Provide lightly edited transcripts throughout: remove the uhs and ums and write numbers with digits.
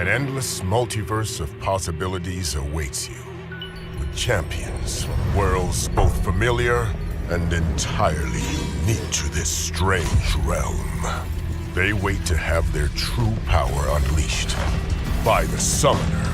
An endless multiverse of possibilities awaits you, with champions from worlds both familiar and entirely unique to this strange realm. They wait to have their true power unleashed by the Summoner.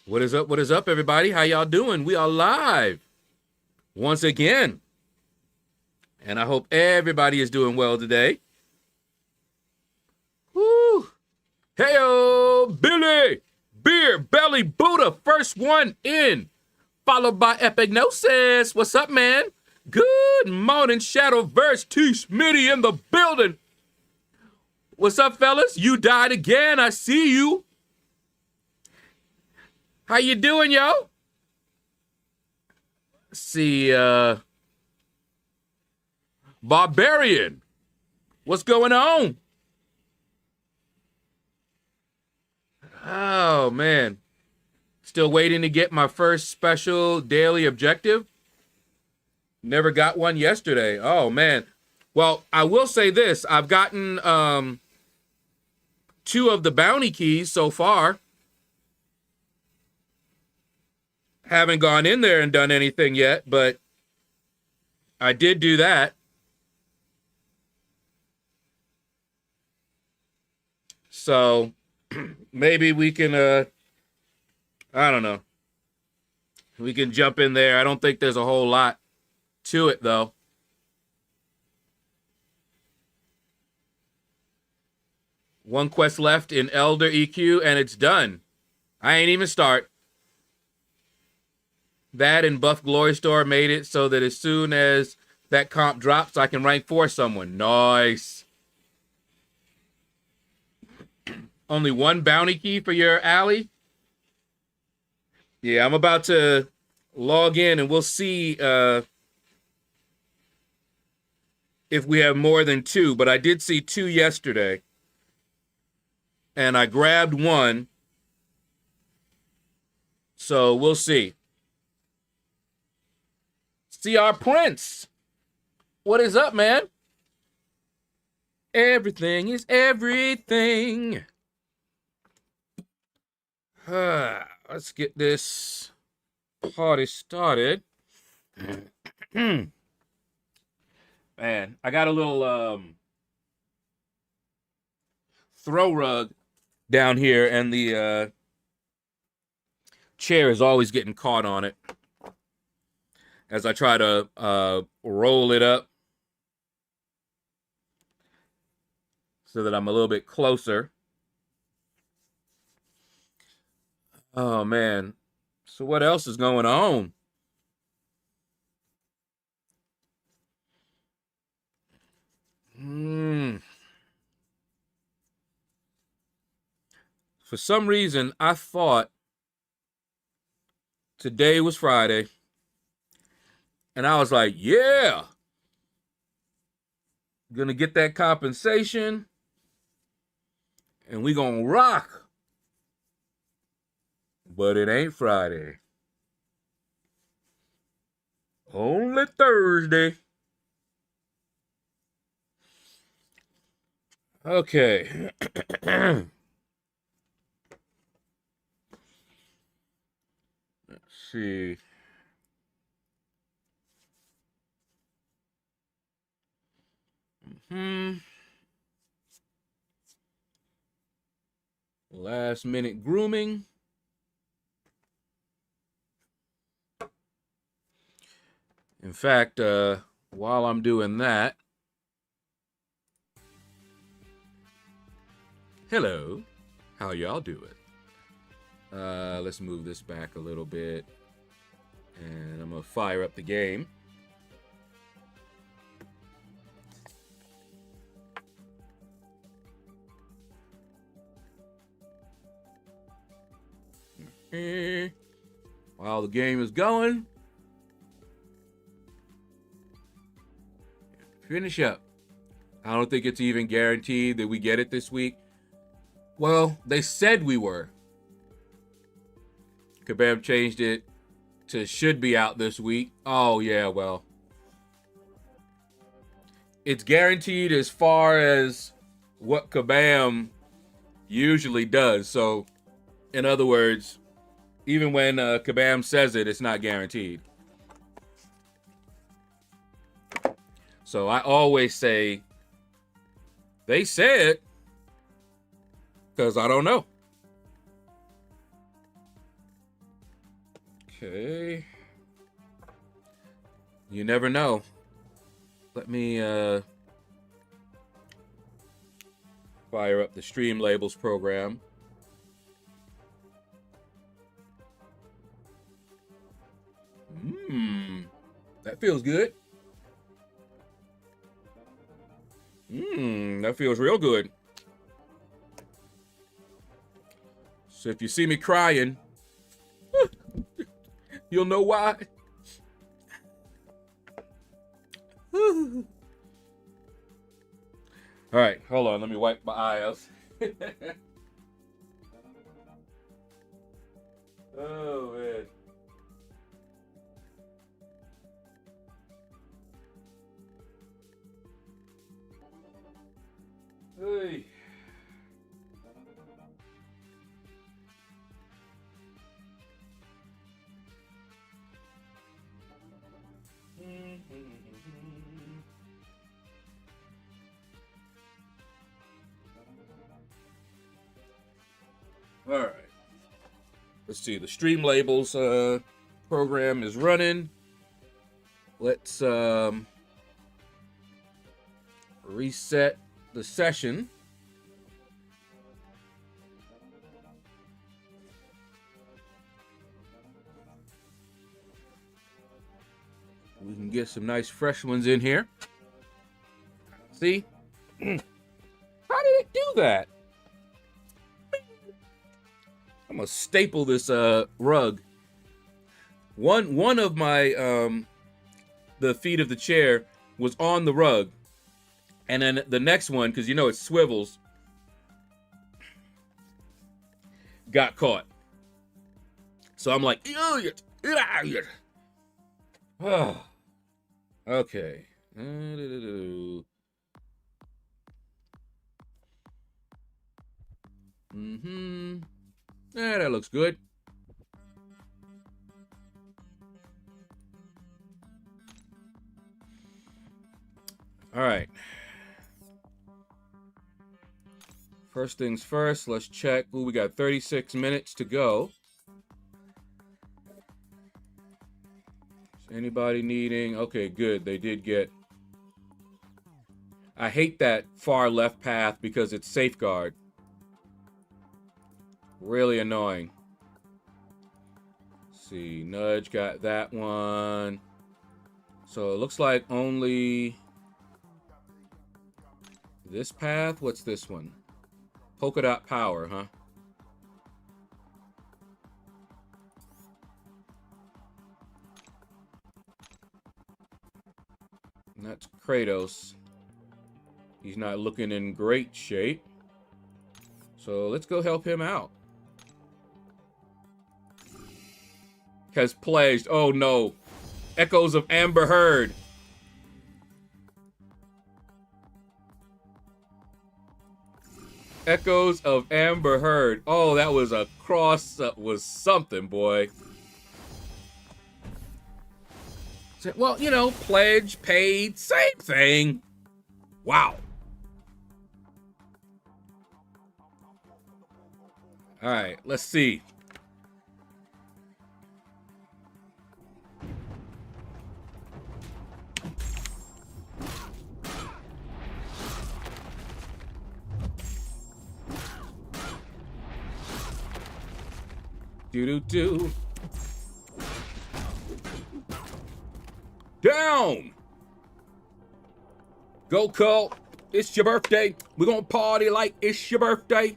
What is up? What is up, everybody? How y'all doing? We are live once again. And I hope everybody is doing well today. Woo! Hey-o, Billy! Beer, Belly, Buddha, first one in. Followed by Epignosis. What's up, man? Good morning, Shadowverse. T. Smitty in the building. What's up, fellas? You died again. I see you. How you doing, yo? Let's see, Barbarian. What's going on? Oh, man. Still waiting to get my first special daily objective. Never got one yesterday. Oh, man. Well, I will say this. I've gotten 2 of the bounty keys so far. Haven't gone in there and done anything yet, but I did do that. So maybe we can, I don't know. We can jump in there. I don't think there's a whole lot to it, though. One quest left in Elder EQ, and it's done. I ain't even start. That and Buff Glory Store made it so that as soon as that comp drops, I can rank for someone. Nice. Only 1 bounty key for your alley? Yeah, I'm about to log in and we'll see if we have more than 2. But I did see 2 yesterday. And I grabbed 1. So we'll see. CR Prince. What is up, man? Everything is everything. Let's get this party started. Man, I got a little throw rug down here, and the chair is always getting caught on it as I try to roll it up so that I'm a little bit closer. Oh, man. So what else is going on? For some reason, I thought today was Friday. And I was like, yeah. Gonna get that compensation. And we gonna rock. But it ain't Friday. Only Thursday. Okay. Let's see. Last minute grooming. In fact, while I'm doing that, hello, how y'all doing? Let's move this back a little bit, and I'm gonna fire up the game. While the game is going, finish up. I don't think it's even guaranteed that we get it this week. Well, they said we were. Kabam changed it to should be out this week. Oh, yeah, well. It's guaranteed as far as what Kabam usually does. So, in other words, even when Kabam says it, it's not guaranteed. So I always say, they said, because I don't know. Okay. You never know. Let me fire up the Stream Labels program. That feels good. That feels real good. So if you see me crying, you'll know why. All right, hold on. Let me wipe my eyes. Oh, man. Hey. All right. Let's see. The Stream Labels program is running. Let's reset the session. We can get some nice fresh ones in here. See? How did it do that? I'm gonna staple this rug. One of my the feet of the chair was on the rug. And then the next one, because you know it swivels, got caught. So I'm like, get out of here. Okay. Yeah, that looks good. All right. First things first, let's check. Ooh, we got 36 minutes to go. Is anybody needing? Okay, good. They did get. I hate that far left path because it's safeguard. Really annoying. Let's see, Nudge got that one. So it looks like only this path. What's this one? Polka dot power, huh? Kratos. He's not looking in great shape. So let's go help him out. Has pledged. Oh no. Echoes of Amber Heard. Echoes of Amber Heard. Oh, that was a cross up was something, boy. Well, you know, pledge, paid, same thing. Wow. All right, let's see. Do-do-do. Down! Go, Cole. It's your birthday. We're gonna party like it's your birthday.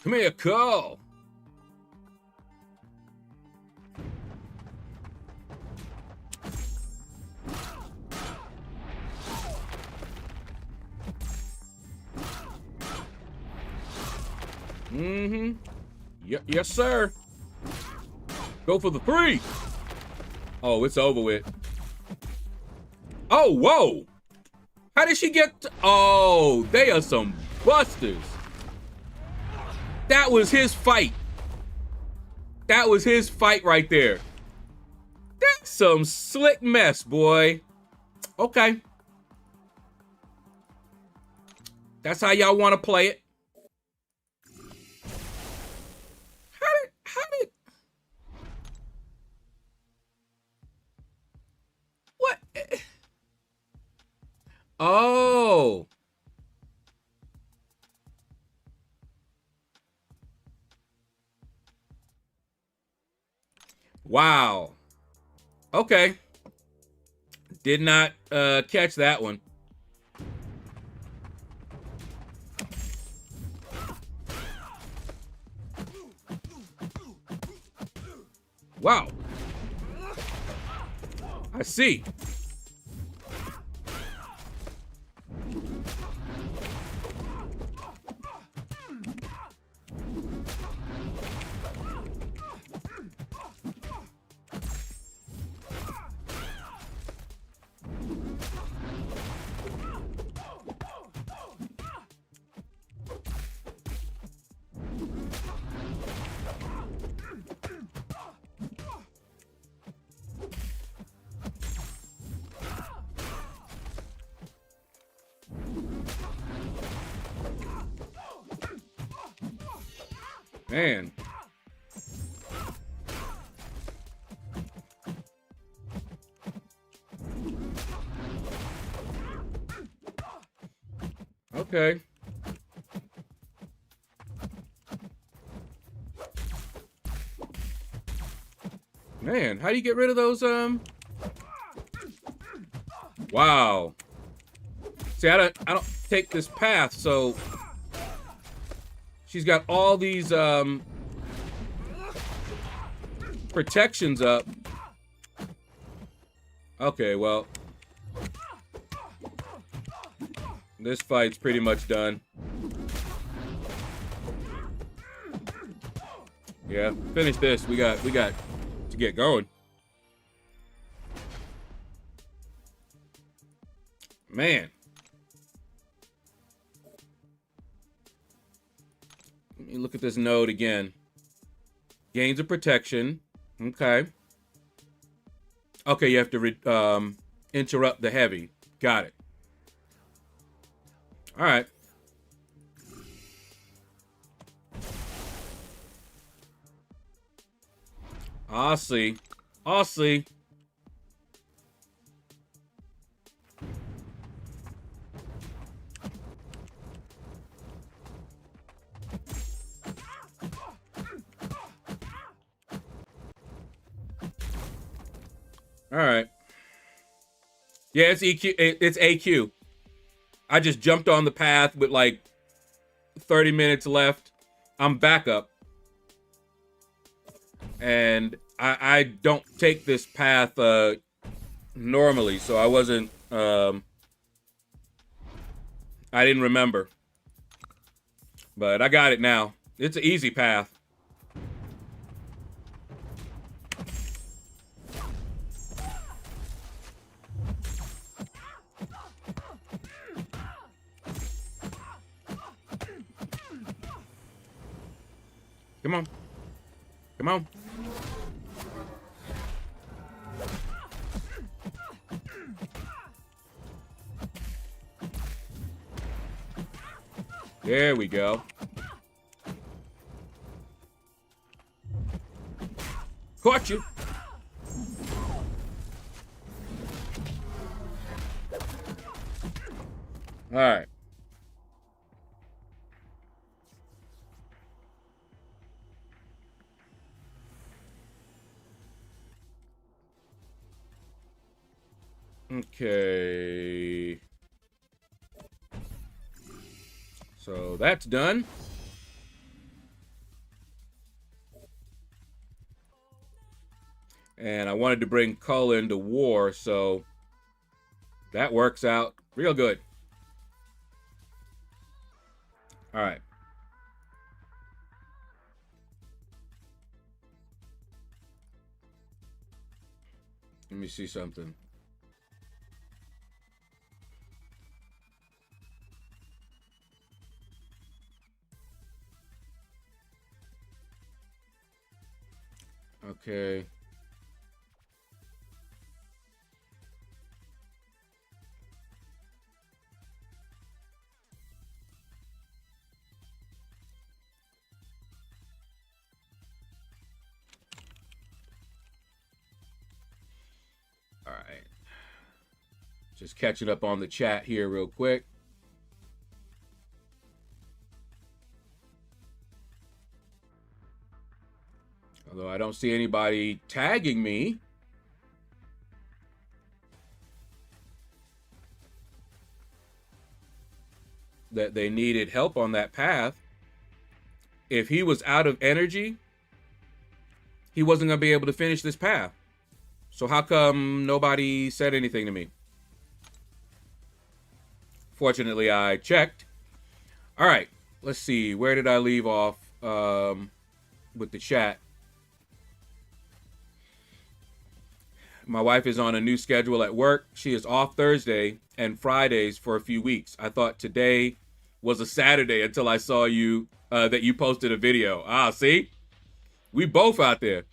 Come here, Cole. Mm-hmm. Yes, sir. Go for the 3. Oh, it's over with. Oh, whoa. How did she get oh, they are some busters. That was his fight. That was his fight right there. That's some slick mess, boy. Okay. That's how y'all want to play it. How did what? Oh. Wow. Okay. Did not catch that one. Wow. I see. Man. Okay. Man, how do you get rid of those, Wow. See, I don't take this path, so she's got all these protections up. Okay, well, this fight's pretty much done. Yeah, finish this. We got to get going. Man. Let me look at this node again. Gains of protection. Okay. Okay, you have to interrupt the heavy. Got it. All right. I see. I see. All right. Yeah, it's EQ. It's AQ. I just jumped on the path with like 30 minutes left. I'm back up. And I don't take this path normally, so I wasn't, I didn't remember. But I got it now. It's an easy path. Come on. Come on. There we go. Caught you. All right. Okay. So that's done. And I wanted to bring Cull into war, so that works out real good. All right. Let me see something. Okay. All right. Just catching up on the chat here real quick. Although I don't see anybody tagging me. That they needed help on that path. If he was out of energy, he wasn't going to be able to finish this path. So how come nobody said anything to me? Fortunately, I checked. All right, let's see. Where did I leave off with the chat? My wife is on a new schedule at work. She is off Thursday and Fridays for a few weeks. I thought today was a Saturday until I saw you, that you posted a video. Ah, see? We both out there.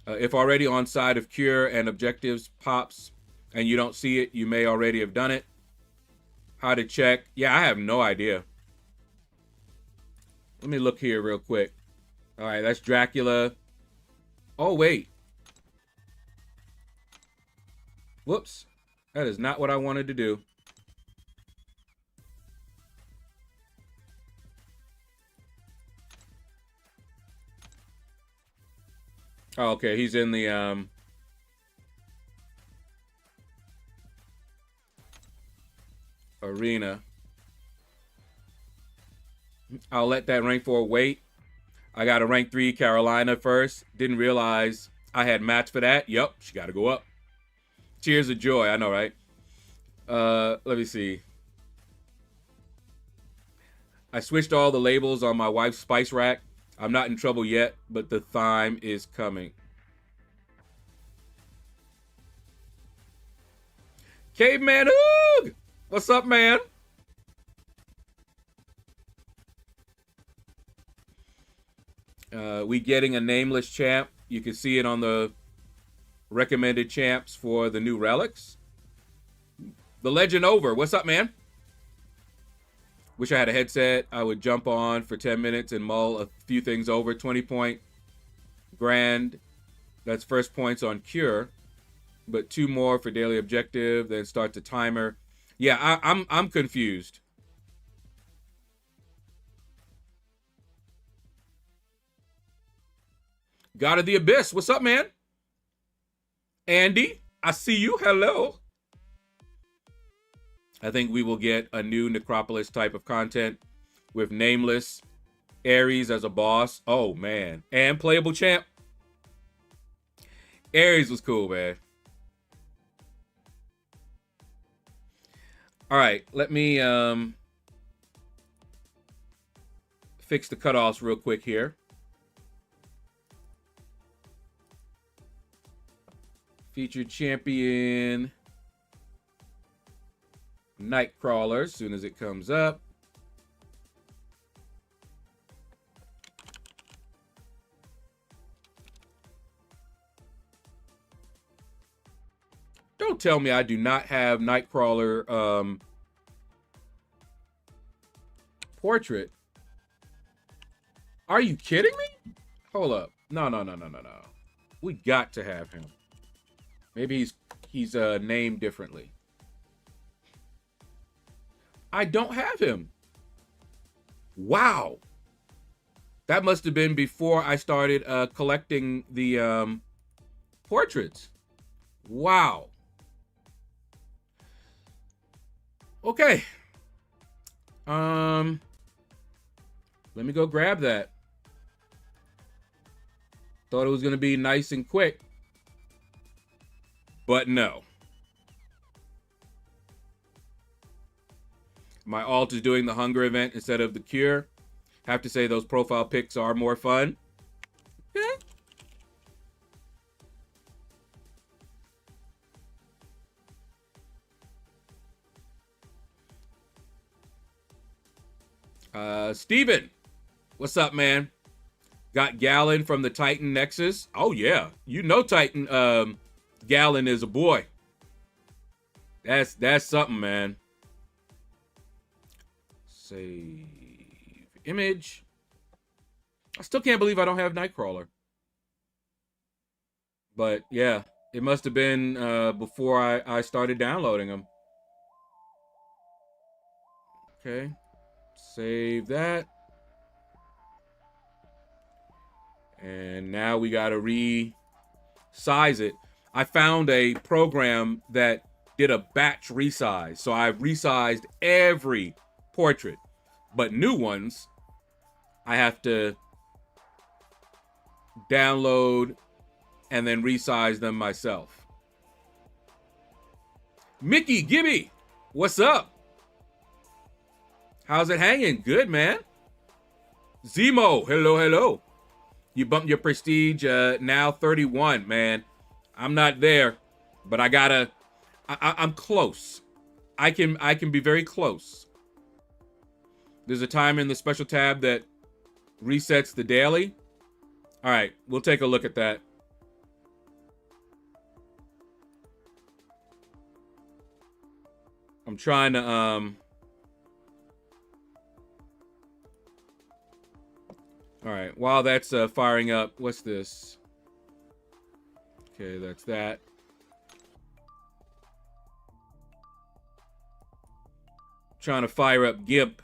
If already on side of cure and objectives pops and you don't see it, you may already have done it. How to check? Yeah, I have no idea. Let me look here real quick. All right, that's Dracula. Oh, wait. Whoops. That is not what I wanted to do. Oh, okay, he's in the arena. I'll let that rank 4 wait. I got a rank 3 Carolina first. Didn't realize I had match for that. Yep, she got to go up. Tears of joy, I know, right? Let me see. I switched all the labels on my wife's spice rack. I'm not in trouble yet, but the thyme is coming. Caveman Oog! What's up, man? We getting a nameless champ. You can see it on the recommended champs for the new relics. The Legend Over. What's up, man? Wish I had a headset. I would jump on for 10 minutes and mull a few things over. 20 point grand. That's first points on cure. But 2 more for daily objective. Then start the timer. Yeah, I'm confused. God of the Abyss. What's up, man? Andy, I see you. Hello. I think we will get a new Necropolis type of content with Nameless, Ares as a boss. Oh, man. And playable champ. Ares was cool, man. All right, let me fix the cutoffs real quick here. Featured champion Nightcrawler as soon as it comes up. Don't tell me I do not have Nightcrawler portrait. Are you kidding me? Hold up. No. We got to have him. Maybe he's named differently. I don't have him. Wow. That must have been before I started collecting the portraits. Wow. Okay. Let me go grab that. Thought it was going to be nice and quick. But no. My alt is doing the hunger event instead of the cure. Have to say those profile pics are more fun. Okay. Steven, what's up, man? Got Gallon from the Titan Nexus. Oh yeah, you know Titan. Gallon is a boy. That's something, man. Save image. I still can't believe I don't have Nightcrawler. But yeah, it must have been before I started downloading them. Okay, save that. And now we gotta resize it. I found a program that did a batch resize. So I've resized every portrait, but new ones I have to download and then resize them myself. Mickey Gibby, what's up? How's it hanging? Good, man. Zemo, hello. You bumped your prestige, now 31, man. I'm not there, but I gotta, I'm close. I can be very close. There's a time in the special tab that resets the daily. All right, we'll take a look at that. I'm trying to, all right, while that's firing up, what's this? Okay, that's that. Trying to fire up GIMP.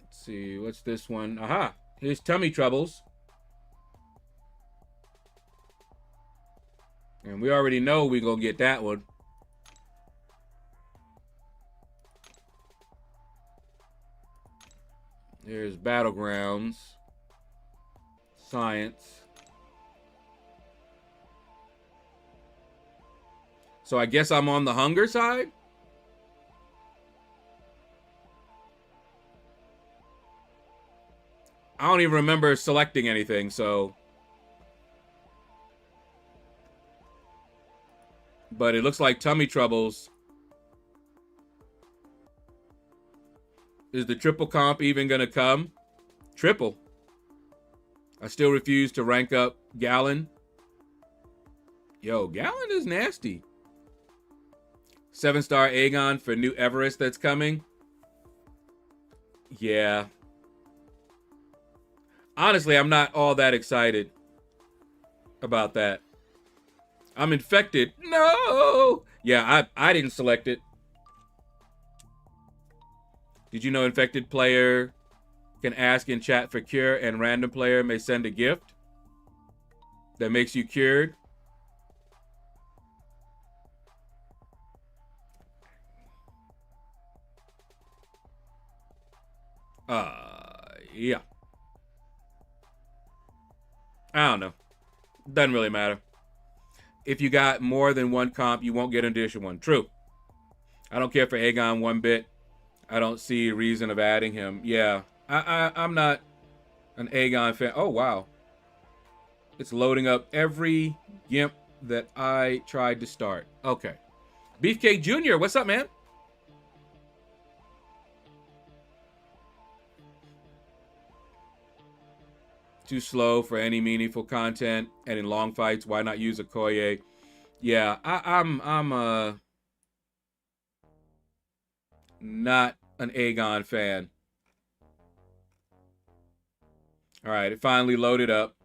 Let's see, what's this one? Aha, here's Tummy Troubles. And we already know we're gonna get that one. There's Battlegrounds. Science. So I guess I'm on the hunger side? I don't even remember selecting anything, so. But it looks like Tummy Troubles. Is the triple comp even gonna come? Triple. I still refuse to rank up Gallon. Yo, Gallon is nasty. 7-star Aegon for new Everest that's coming. Yeah. Honestly, I'm not all that excited about that. I'm infected. No! Yeah, I didn't select it. Did you know infected player can ask in chat for cure and random player may send a gift that makes you cured? Yeah. I don't know. Doesn't really matter. If you got more than one comp, you won't get an additional one. True. I don't care for Aegon one bit. I don't see a reason of adding him. Yeah. I'm not an Aegon fan. Oh, wow. It's loading up every GIMP that I tried to start. Okay. Beefcake Jr., what's up, man? Too slow for any meaningful content, and in long fights, why not use a Koye? Yeah, I'm not an Aegon fan. All right, it finally loaded up.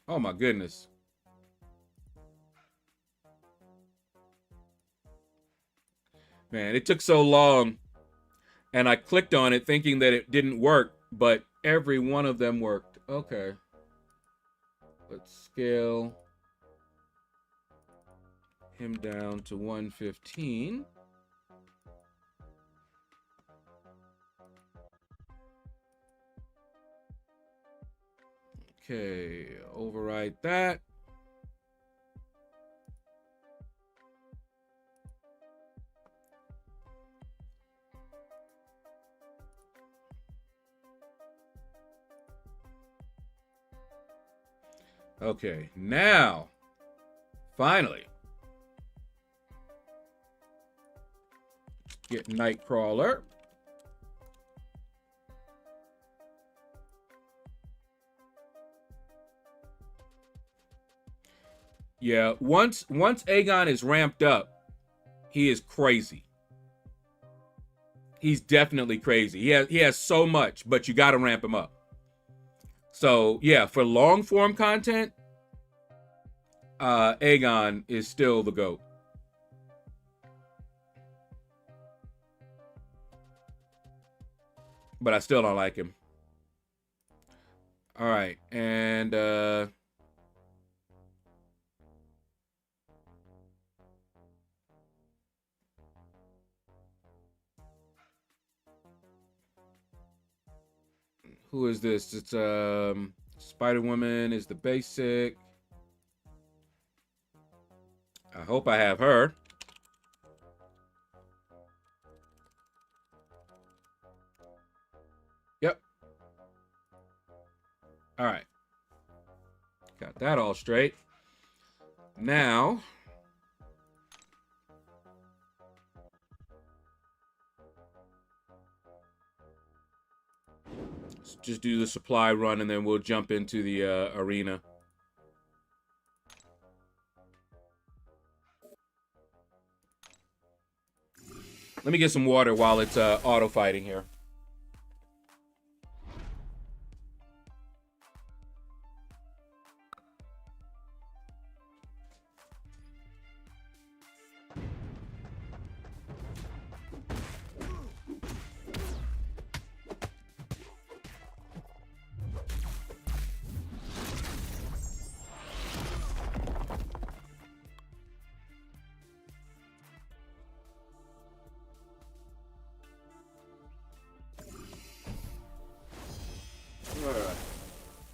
Oh my goodness. Man, it took so long, and I clicked on it thinking that it didn't work, but every one of them worked. Okay. Let's scale him down to 115. Okay, overwrite that. Okay, now, finally, get Nightcrawler. Yeah, once Aegon is ramped up, he is crazy. He's definitely crazy. He has so much, but you got to ramp him up. So, yeah, for long form content, Aegon is still the GOAT. But I still don't like him. All right, and who is this? It's Spider-Woman is the basic. I hope I have her. Yep. All right. Got that all straight. Now, let's just do the supply run and then we'll jump into the arena. Let me get some water while it's auto fighting here.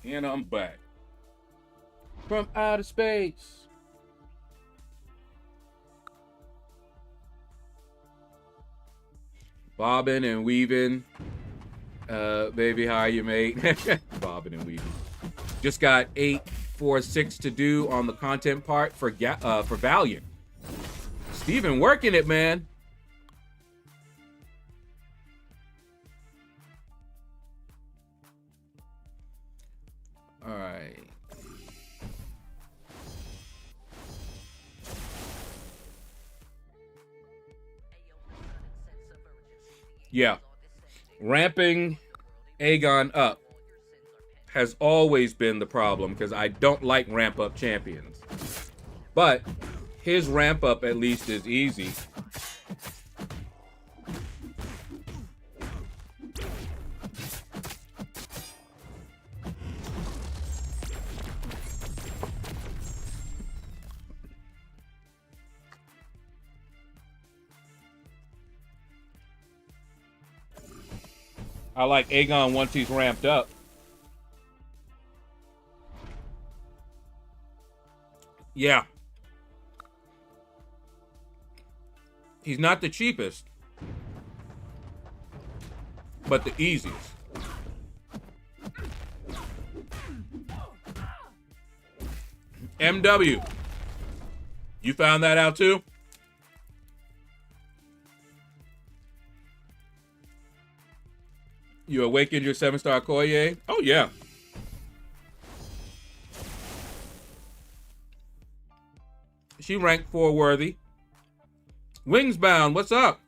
And I'm back from outer space. Bobbing and weaving. Baby, how are you, mate? Bobbing and weaving. Just got 846 to do on the content part for Valiant. Steven working it, man. All right. Yeah. Ramping Aegon up has always been the problem because I don't like ramp up champions. But his ramp up at least is easy. I like Aegon once he's ramped up. Yeah. He's not the cheapest, but the easiest. MW. You found that out too? You awakened your 7-star Koye? Oh, yeah. She ranked 4 worthy. Wingsbound, what's up?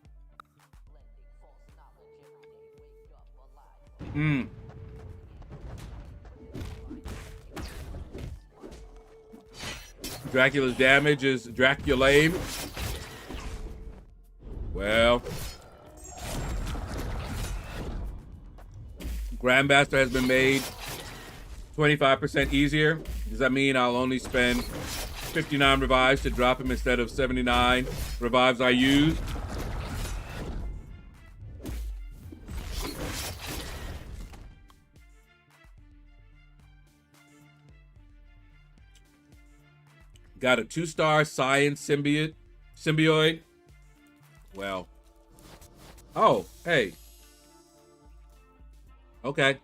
Dracula's damage is Draculame. Well, Grandmaster has been made 25% easier. Does that mean I'll only spend 59 revives to drop him instead of 79 revives I used? Got a 2-star Science Symbiote. Well. Oh, hey. Okay.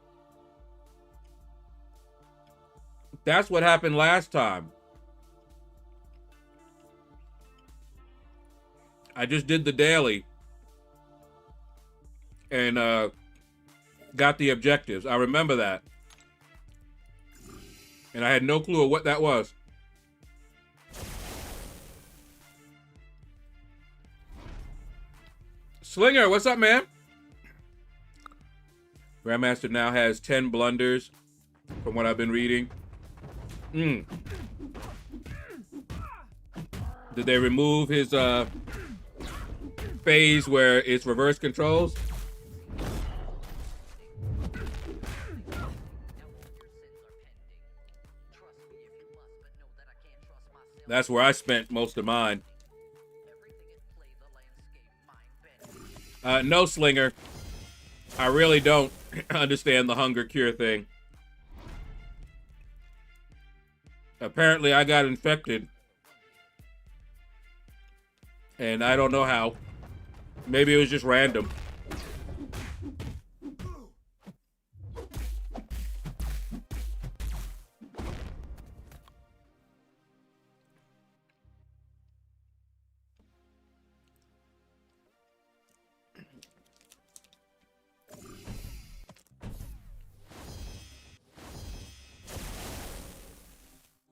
That's what happened last time. I just did the daily. And got the objectives. I remember that. And I had no clue of what that was. Slinger, what's up, man? Grandmaster now has 10 blunders, from what I've been reading. Did they remove his phase where it's reverse controls? That's where I spent most of mine. No, Slinger. I really don't understand the hunger cure thing. Apparently, I got infected. And I don't know how. Maybe it was just random.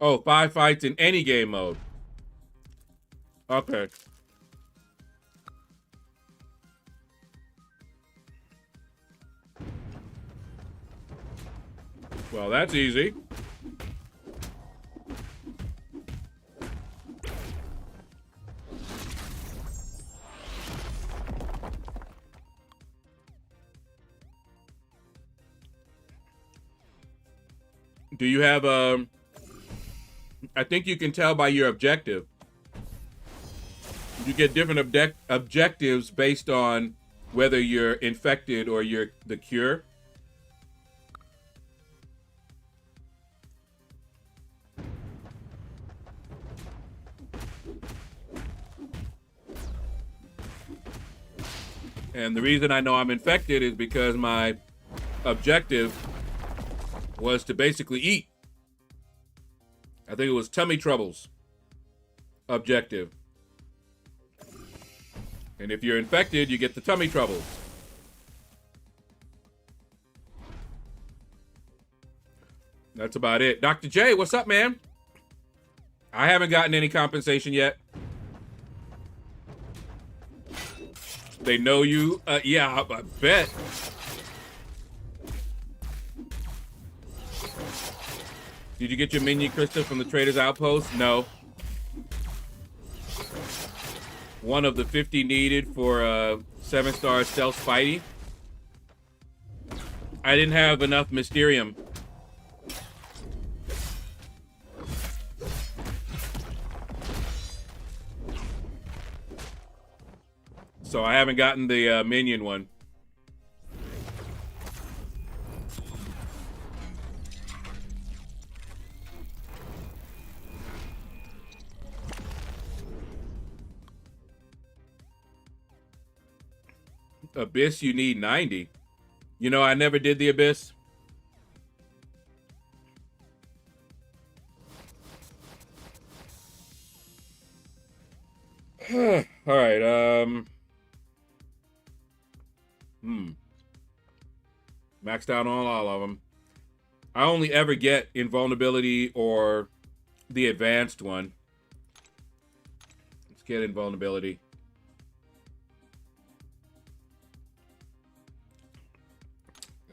Oh, 5 fights in any game mode. Okay. Well, that's easy. Do you have I think you can tell by your objective. You get different objectives based on whether you're infected or you're the cure. And the reason I know I'm infected is because my objective was to basically eat. I think it was tummy troubles objective. And if you're infected, you get the tummy troubles. That's about it. Dr. J, what's up, man? I haven't gotten any compensation yet. They know you? Yeah, I bet. Did you get your minion crystal from the Trader's Outpost? No. One of the 50 needed for 7-star Stealth Spidey. I didn't have enough Mysterium. So I haven't gotten the minion one. Abyss, you need 90. You know, I never did the Abyss. All right, maxed out on all of them. I only ever get invulnerability or the advanced one. Let's get invulnerability.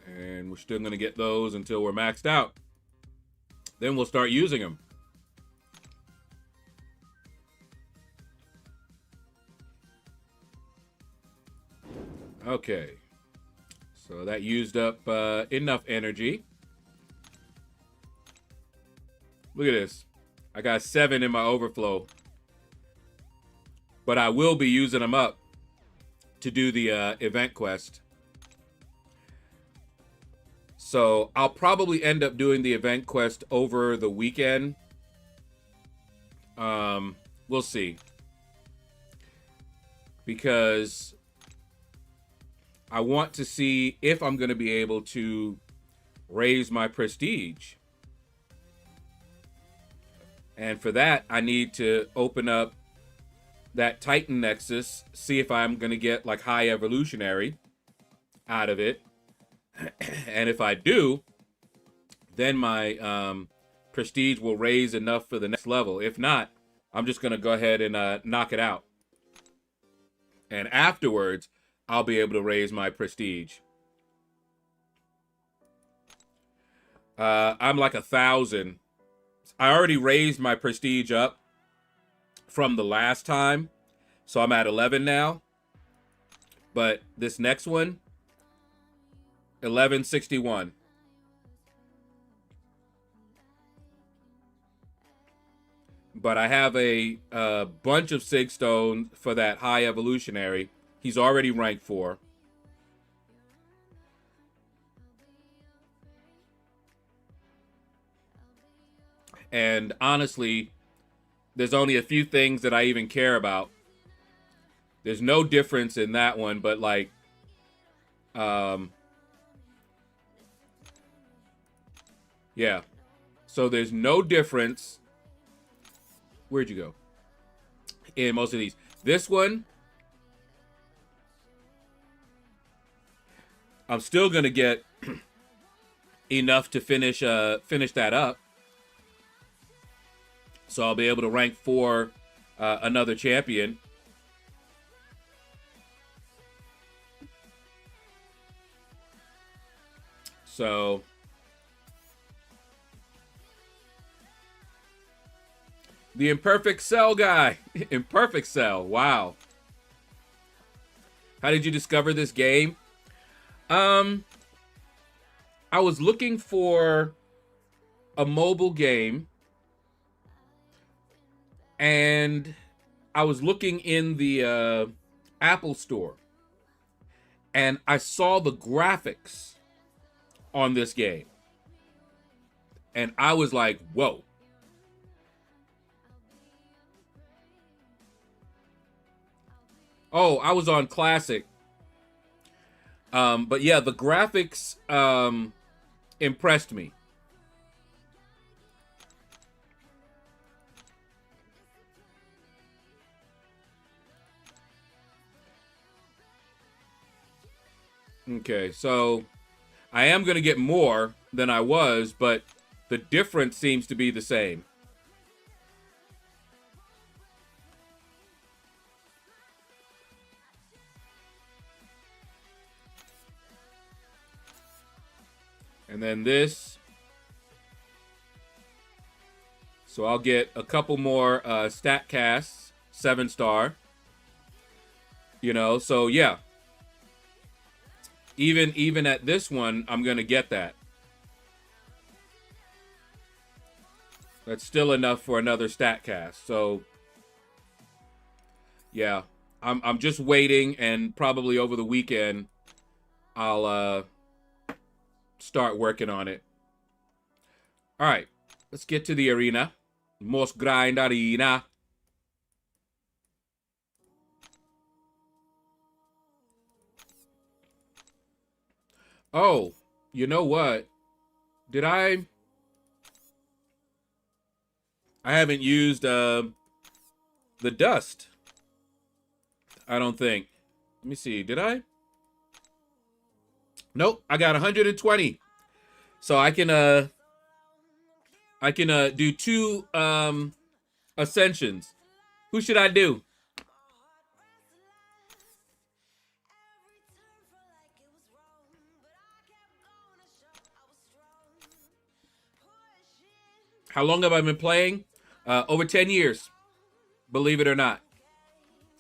And we're still going to get those until we're maxed out. Then we'll start using them. Okay. So that used up enough energy. Look at this. I got 7 in my overflow. But I will be using them up to do the event quest. So I'll probably end up doing the event quest over the weekend. We'll see. Because I want to see if I'm going to be able to raise my prestige. And for that, I need to open up that Titan Nexus, see if I'm going to get like high evolutionary out of it. And if I do, then my prestige will raise enough for the next level. If not, I'm just going to go ahead and knock it out. And afterwards, I'll be able to raise my prestige. I'm like 1,000. I already raised my prestige up from the last time. So I'm at 11 now. But this next one, 1161. But I have a bunch of Sig Stones for that high evolutionary. He's already rank 4. And honestly, there's only a few things that I even care about. There's no difference in that one, but like, yeah. So there's no difference. Where'd you go? In most of these. This one, I'm still gonna get enough to finish that up. So I'll be able to rank 4 another champion. So the Imperfect Cell guy. Imperfect Cell. Wow. How did you discover this game? I was looking for a mobile game. And I was looking in the Apple Store. And I saw the graphics on this game. And I was like, whoa. Oh, I was on Classic. But yeah, the graphics impressed me. Okay, so I am going to get more than I was, but the difference seems to be the same. And then this. So I'll get a couple more stat casts, 7-star. You know, so yeah. Even at this one, I'm going to get that. That's still enough for another stat cast. So yeah, I'm just waiting, and probably over the weekend I'll start working on it. All right, let's get to the arena. Most grind arena. Oh, you know what? Did I haven't used the dust. I don't think. Let me see. Did I? Nope. I got 120. So I can do 2 ascensions. Who should I do? How long have I been playing? Over 10 years. Believe it or not.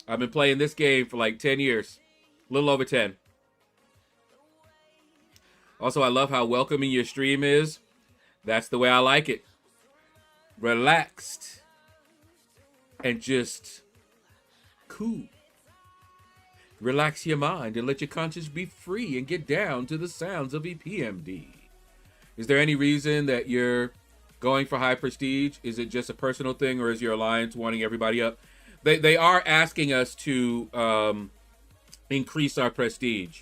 I've been playing this game for like 10 years. A little over 10. Also, I love how welcoming your stream is. That's the way I like it. Relaxed. And just cool. Relax your mind and let your conscience be free and get down to the sounds of EPMD. Is there any reason that you're going for high prestige? Is it just a personal thing, or is your alliance wanting everybody up? They are asking us to increase our prestige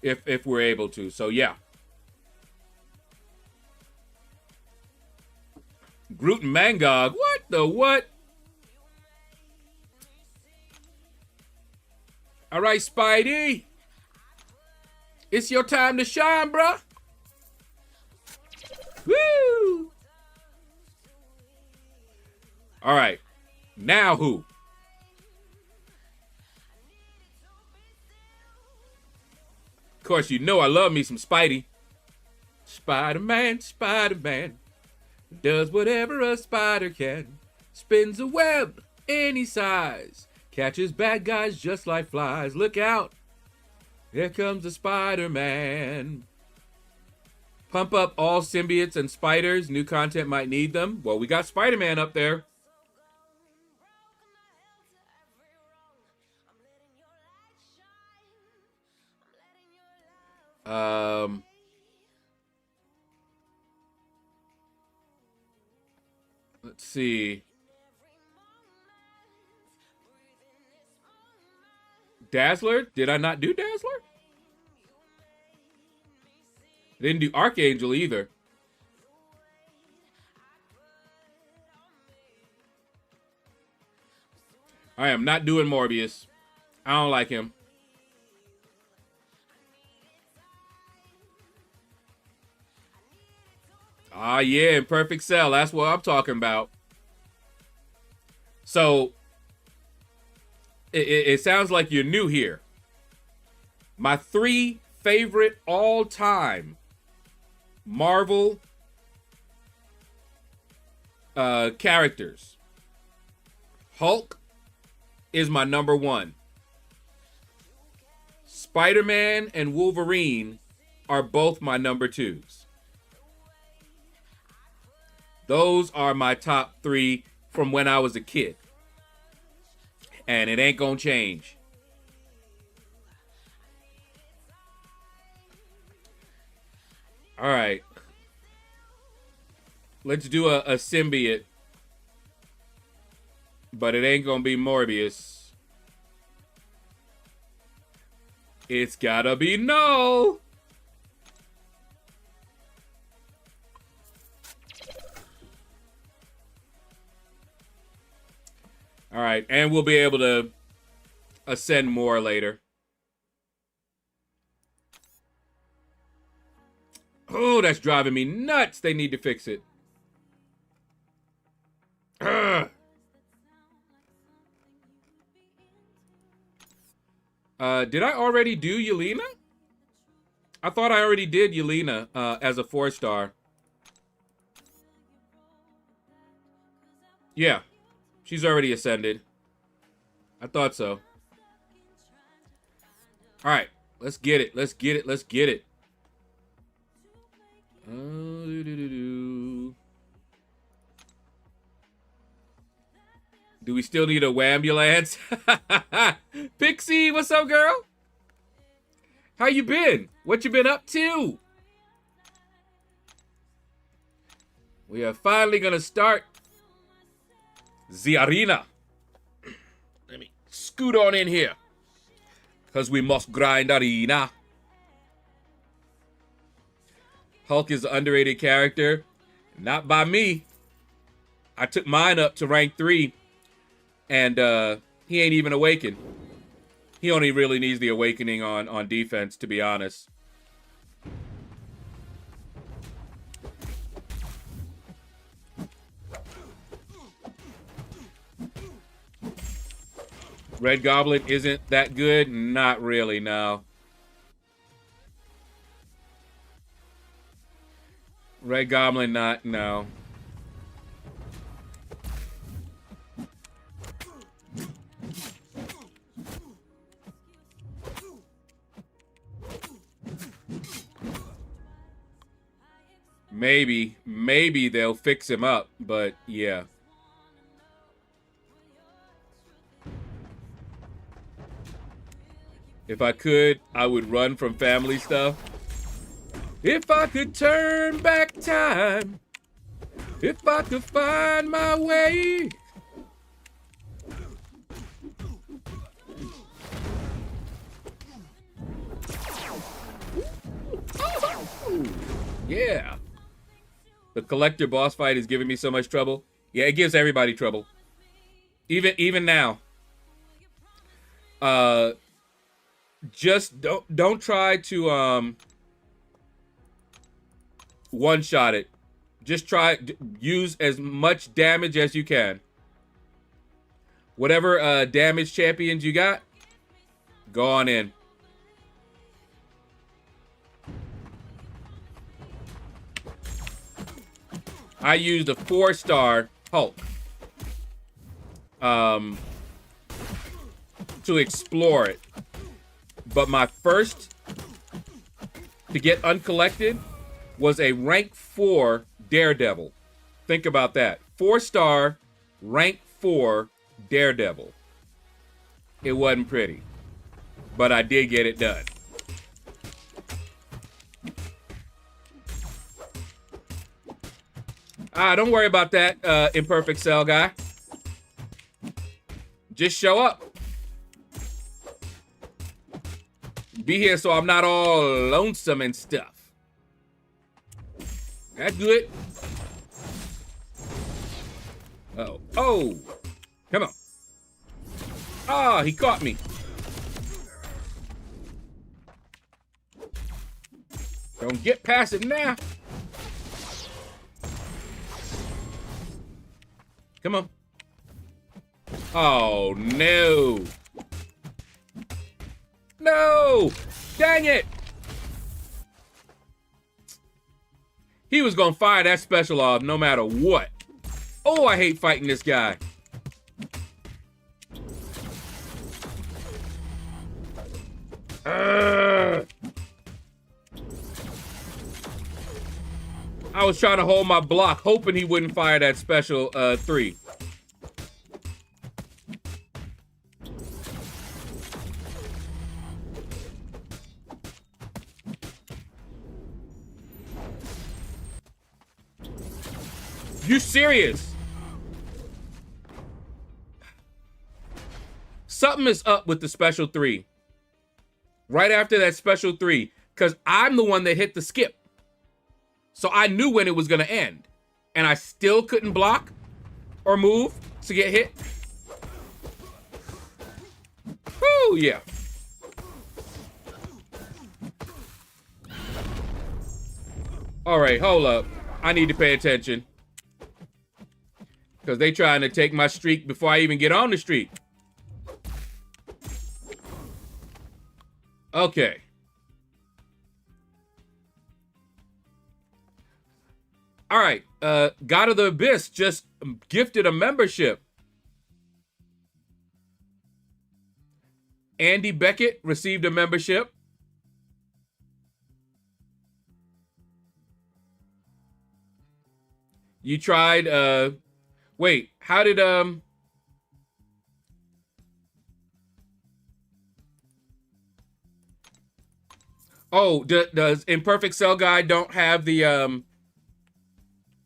if we're able to. So yeah. Groot and Mangog. What the what? All right, Spidey. It's your time to shine, bruh. Woo! All right. Now who? Of course, you know I love me some Spidey. Spider-Man, Spider-Man. Does whatever a spider can. Spins a web any size. Catches bad guys just like flies. Look out. Here comes the Spider-Man. Pump up all symbiotes and spiders. New content might need them. Well, we got Spider-Man up there. Let's see. Dazzler? Did I not do Dazzler? I didn't do Archangel either. I am not doing Morbius. I don't like him. Ah, yeah, in Perfect Cell. That's what I'm talking about. So, it sounds like you're new here. My 3 favorite all-time Marvel characters. Hulk is my number 1. Spider-Man and Wolverine are both my number 2s. Those are my top 3 from when I was a kid. And it ain't gonna change. All right. Let's do a symbiote. But it ain't gonna be Morbius. It's gotta be Null. All right, and we'll be able to ascend more later. Oh, that's driving me nuts. They need to fix it. Ugh. Did I already do Yelena? I thought I already did Yelena as a 4-star. Yeah. She's already ascended. I thought so. All right. Let's get it. Let's get it. Let's get it. Do we still need a Wambulance? Pixie, what's up, girl? How you been? What you been up to? We are finally going to start the arena. Let me scoot on in here, because we must grind arena. Hulk is an underrated character. Not by me. I took mine up to rank 3, and he ain't even awakened. He only really needs the awakening on defense, to be honest. Red Goblin isn't that good? Not really, no. Red Goblin, no. Maybe they'll fix him up, but yeah. If I could, I would run from family stuff. If I could turn back time, if I could find my way. Yeah. The collector boss fight is giving me so much trouble. Yeah, it gives everybody trouble. Even now. Just don't try to one-shot it. Just try use as much damage as you can. Whatever damage champions you got, go on in. I used a 4-star Hulk to explore it. But my first to get uncollected was a rank 4 Daredevil. Think about that. 4-star, rank 4 Daredevil. It wasn't pretty, but I did get it done. Don't worry about that, Imperfect Cell guy. Just show up. Be here so I'm not all lonesome and stuff. That's good. Uh-oh. Oh! Come on. Ah, he caught me. Don't get past it now. Come on. Oh, no. No! Dang it! He was gonna fire that special off no matter what. Oh, I hate fighting this guy. I was trying to hold my block, hoping he wouldn't fire that special 3. You serious? Something is up with the special 3. Right after that special 3, because I'm the one that hit the skip. So I knew when it was going to end. And I still couldn't block or move to get hit. Woo, yeah. All right, hold up. I need to pay attention. Because they trying to take my streak before I even get on the streak. Okay. All right. God of the Abyss just gifted a membership. Andy Beckett received a membership. You tried, wait, how did, oh, does Imperfect Cell Guy don't have the,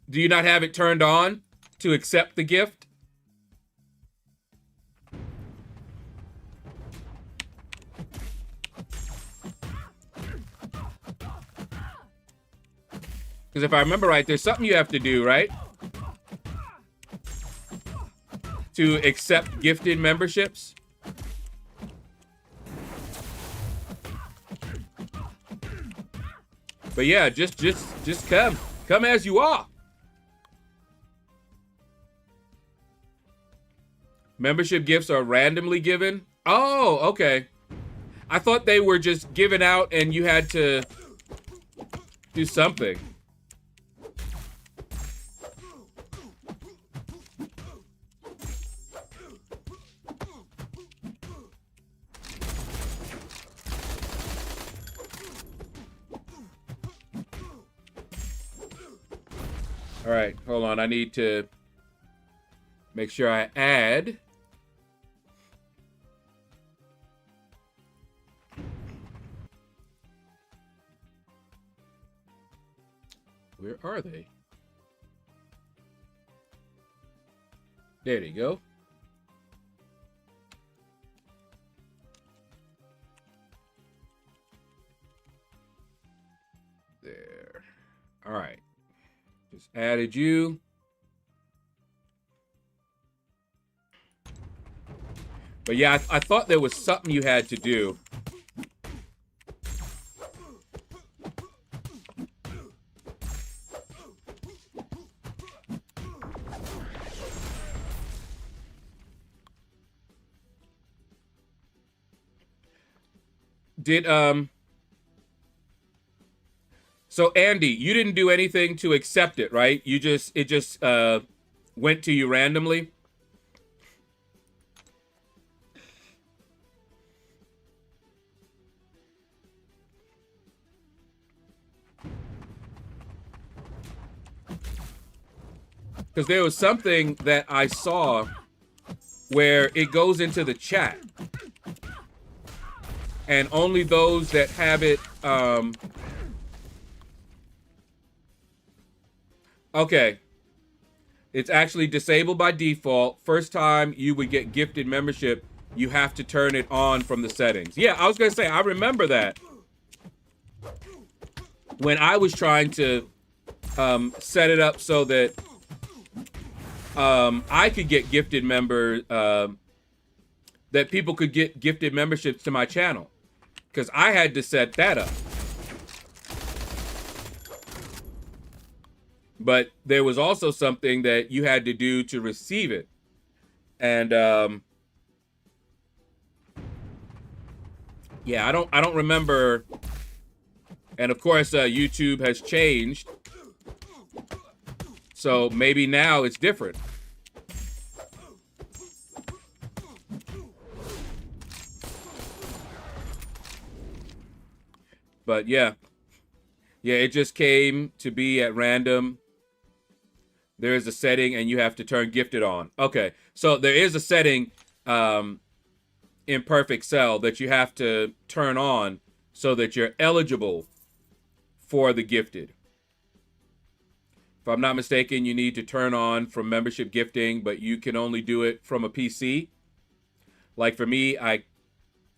do you not have it turned on to accept the gift? Because if I remember right, there's something you have to do, right? To accept gifted memberships. But yeah, just come as you are. Membership gifts are randomly given. Oh, okay. I thought they were just given out and you had to do something. All right, hold on. I need to make sure I add. Where are they? There you go. There. All right. Just added you. But yeah, I thought there was something you had to do. Did, so Andy, you didn't do anything to accept it, right? It just went to you randomly? Because there was something that I saw where it goes into the chat. And only those that have it, okay. It's actually disabled by default. First time you would get gifted membership, you have to turn it on from the settings. Yeah, I was gonna say, I remember that. When I was trying to set it up so that I could get gifted members, that people could get gifted memberships to my channel. Because I had to set that up. But there was also something that you had to do to receive it. And yeah, I don't remember. And of course, YouTube has changed. So maybe now it's different. But yeah, it just came to be at random. There is a setting and you have to turn gifted on. Okay, so there is a setting in Perfect Cell that you have to turn on so that you're eligible for the gifted. If I'm not mistaken, you need to turn on from membership gifting, but you can only do it from a PC. Like for me, I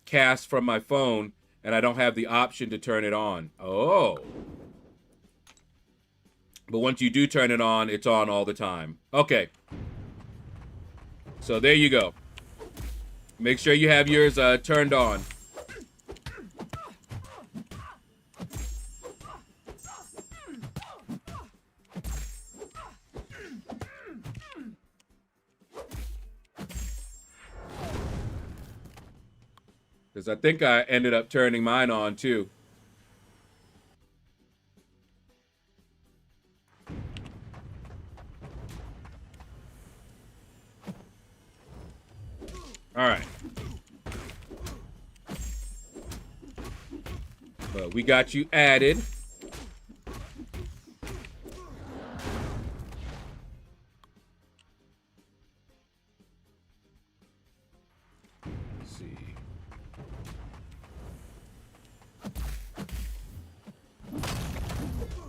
cast from my phone and I don't have the option to turn it on. Oh. But once you do turn it on, it's on all the time. Okay. So there you go. Make sure you have yours turned on. Because I think I ended up turning mine on too. All right. Well, we got you added.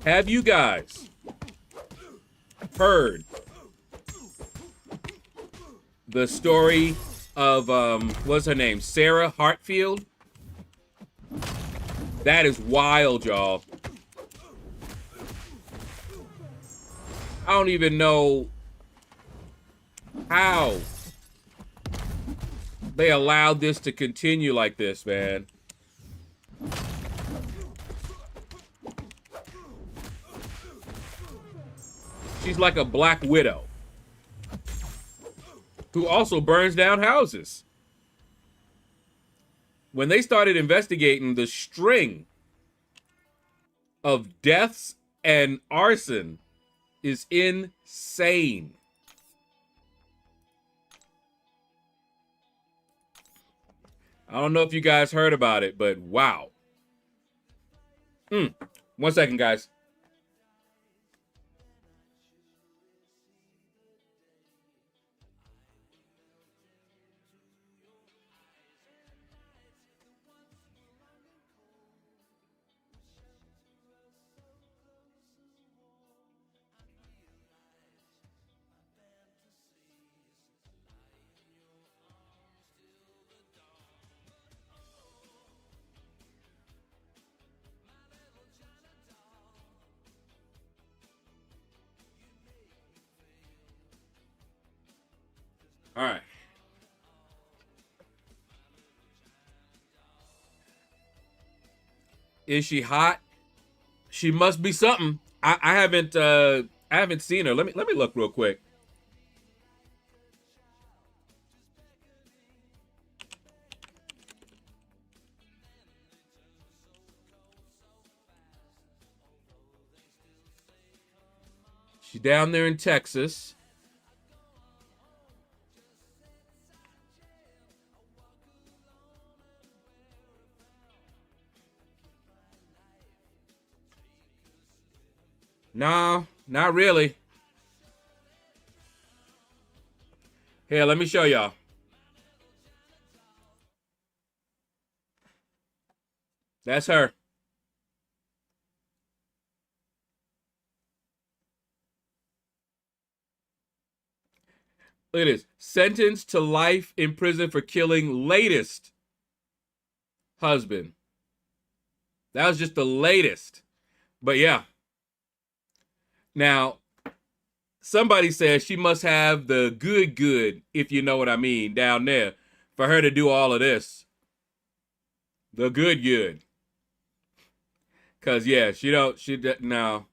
Have you guys heard the story of, what's her name? Sarah Hartfield? That is wild, y'all. I don't even know how they allowed this to continue like this, man. She's like a Black Widow who also burns down houses. When they started investigating the string of deaths and arson is insane. I don't know if you guys heard about it, but wow. 1 second, guys. All right. Is she hot? She must be something. I haven't seen her. Let me look real quick. She's down there in Texas. No, not really. Here, let me show y'all. That's her. Look at this. Sentenced to life in prison for killing latest husband. That was just the latest. But yeah. Now, somebody says she must have the good, if you know what I mean, down there, for her to do all of this. The good. Because, yeah, no.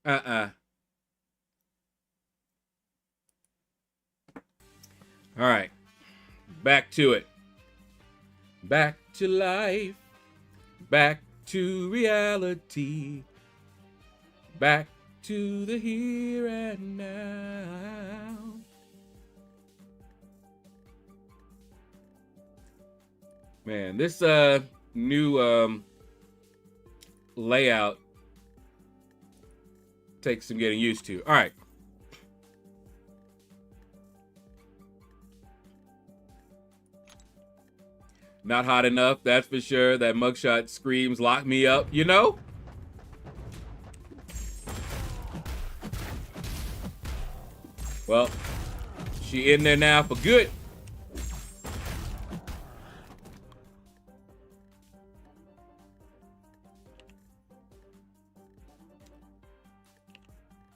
All right. Back to it. Back to life. Back to reality. Back to the here and now. Man, this new layout takes some getting used to. All right. Not hot enough, that's for sure. That mugshot screams, lock me up, you know? Well, she in there now for good.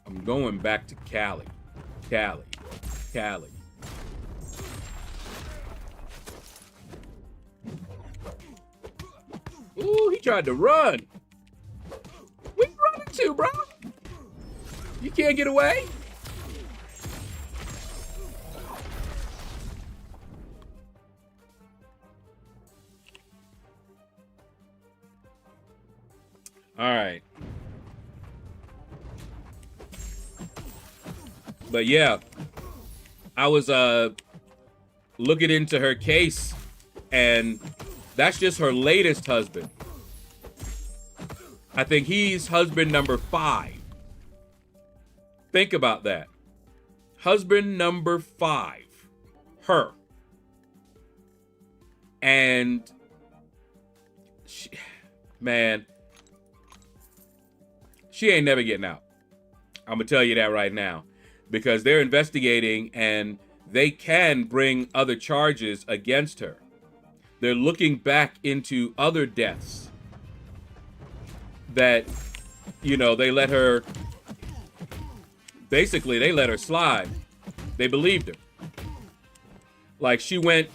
I'm going back to Cali. Cali. Ooh, he tried to run. Where you running to, bro? You can't get away? All right. But yeah, I was looking into her case, and that's just her latest husband. I think he's husband number 5. Think about that. Husband number 5. Her. And man, she ain't never getting out. I'm gonna tell you that right now. Because they're investigating and they can bring other charges against her. They're looking back into other deaths that, you know, they let her, basically, they let her slide. They believed her. Like, she went,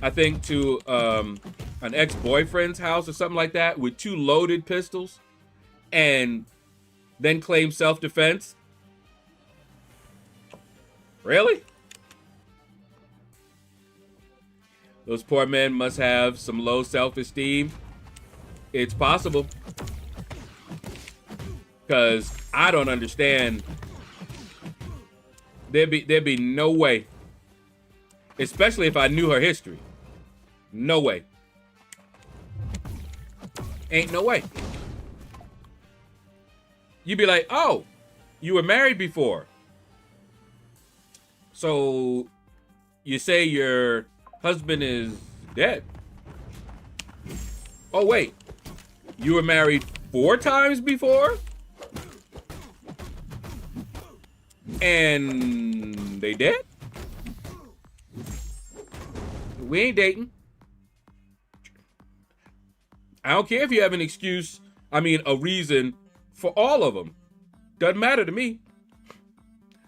I think, to an ex-boyfriend's house or something like that with 2 loaded pistols and then claimed self-defense. Really? Those poor men must have some low self-esteem. It's possible. Because I don't understand. There'd be no way. Especially if I knew her history. No way. Ain't no way. You'd be like, oh, you were married before. So you say your husband is dead. Oh, wait. You were married 4 times before? And they dead? We ain't dating. I don't care if you have an excuse, I mean, a reason for all of them. Doesn't matter to me.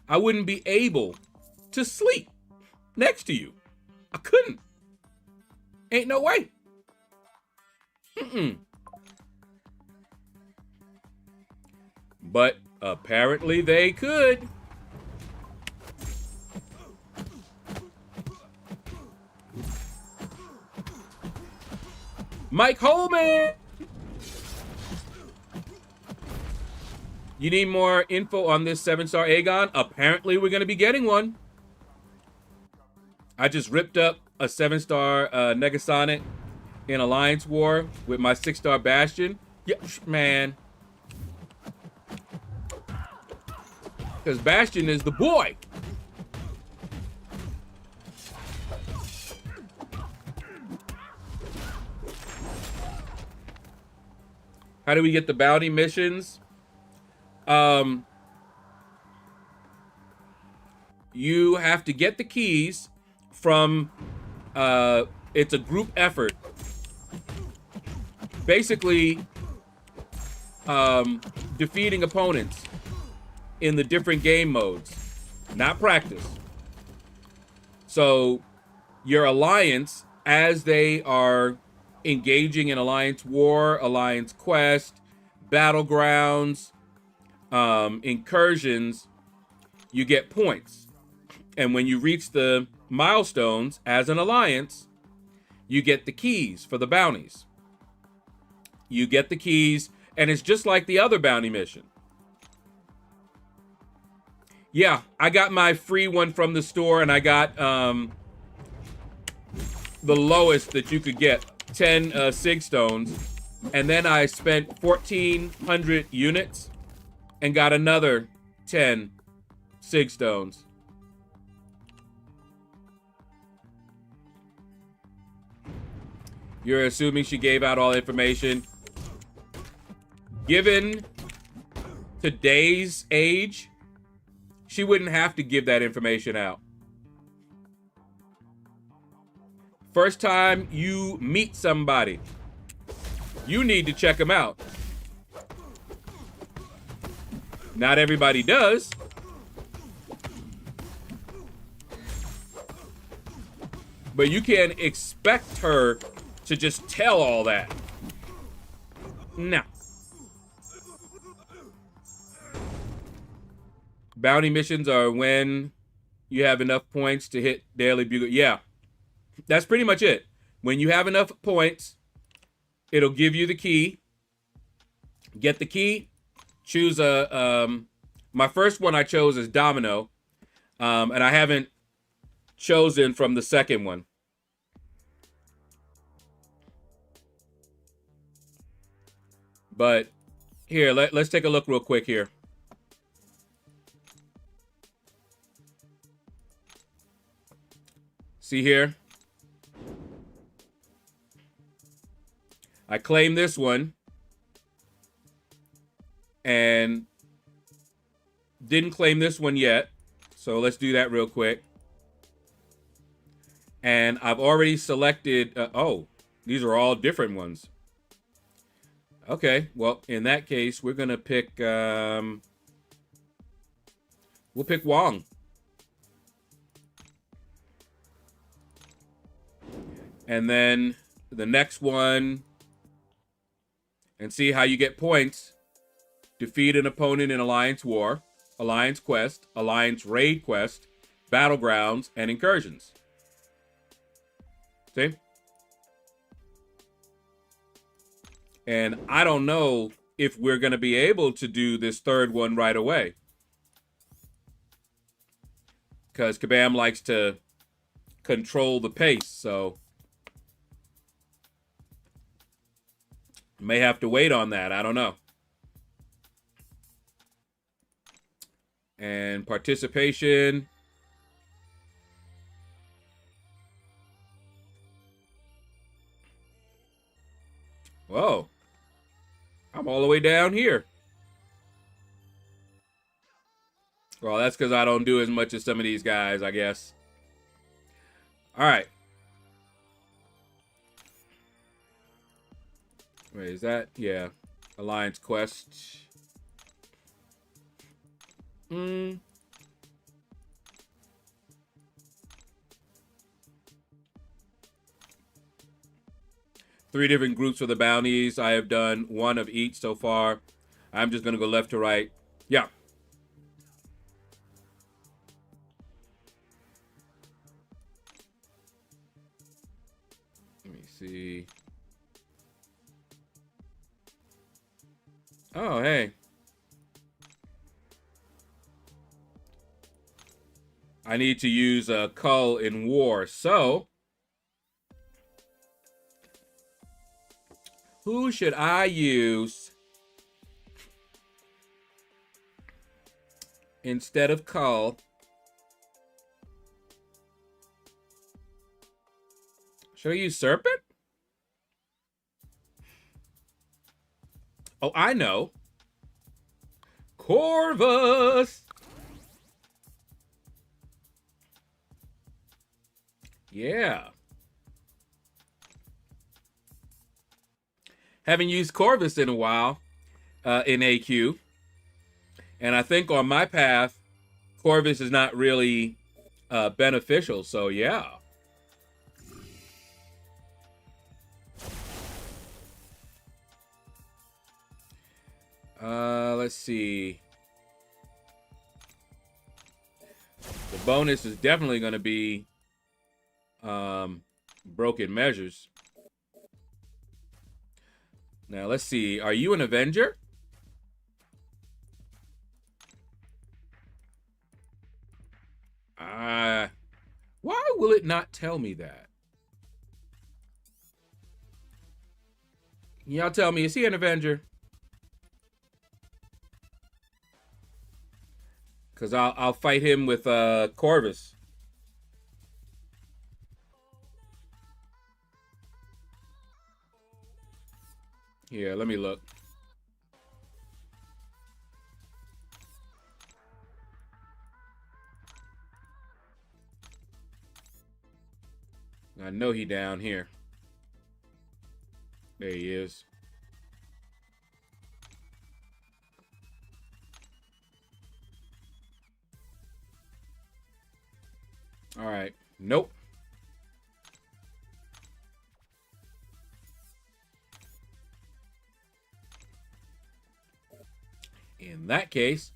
I wouldn't be able to sleep next to you. I couldn't. Ain't no way. But apparently they could. Mike Holman! You need more info on this 7-star Aegon? Apparently we're going to be getting one. I just ripped up a 7-star Negasonic in Alliance War with my 6-star Bastion. Yeah, man. Because Bastion is the boy. How do we get the bounty missions? You have to get the keys from, it's a group effort. Basically, defeating opponents in the different game modes, not practice. So your alliance, as they are engaging in Alliance War, Alliance Quest, Battlegrounds, incursions, you get points. And when you reach the milestones as an alliance, you get the keys for the bounties. You get the keys, and it's just like the other bounty mission. Yeah, I got my free one from the store, and I got the lowest that you could get, 10 Sig Stones. And then I spent 1,400 units and got another 10 Sig Stones. You're assuming she gave out all information. Given today's age, she wouldn't have to give that information out. First time you meet somebody, you need to check them out. Not everybody does. But you can't expect her to just tell all that. No. Bounty missions are when you have enough points to hit Daily Bugle. Yeah, that's pretty much it. When you have enough points, it'll give you the key. Get the key. Choose a, my first one I chose is Domino. And I haven't chosen from the second one. But here, let's take a look real quick here. See here? I claim this one. And didn't claim this one yet. So let's do that real quick. And I've already selected, oh, these are all different ones. Okay, well, in that case, we're gonna pick, we'll pick Wong. And then the next one, and see how you get points. Defeat an opponent in Alliance War, Alliance Quest, Alliance Raid Quest, Battlegrounds, and Incursions. See? And I don't know if we're going to be able to do this third one right away. Because Kabam likes to control the pace, so may have to wait on that. I don't know. And participation. Whoa. I'm all the way down here. Well, that's because I don't do as much as some of these guys, I guess. All right. Wait, is that? Yeah. Alliance Quest. 3 different groups for the bounties. I have done 1 of each so far. I'm just going to go left to right. Yeah. Let me see. Oh, hey. I need to use a cull in war, so who should I use instead of cull? Should I use serpent? Oh, I know. Corvus. Yeah. Haven't used Corvus in a while in AQ. And I think on my path, Corvus is not really beneficial. So, yeah. Let's see. The bonus is definitely going to be broken measures. Now, let's see. Are you an Avenger? Why will it not tell me that? Y'all tell me, is he an Avenger? Because I'll fight him with Corvus. Here, let me look. I know he down here. There he is. All right. Nope. In that case,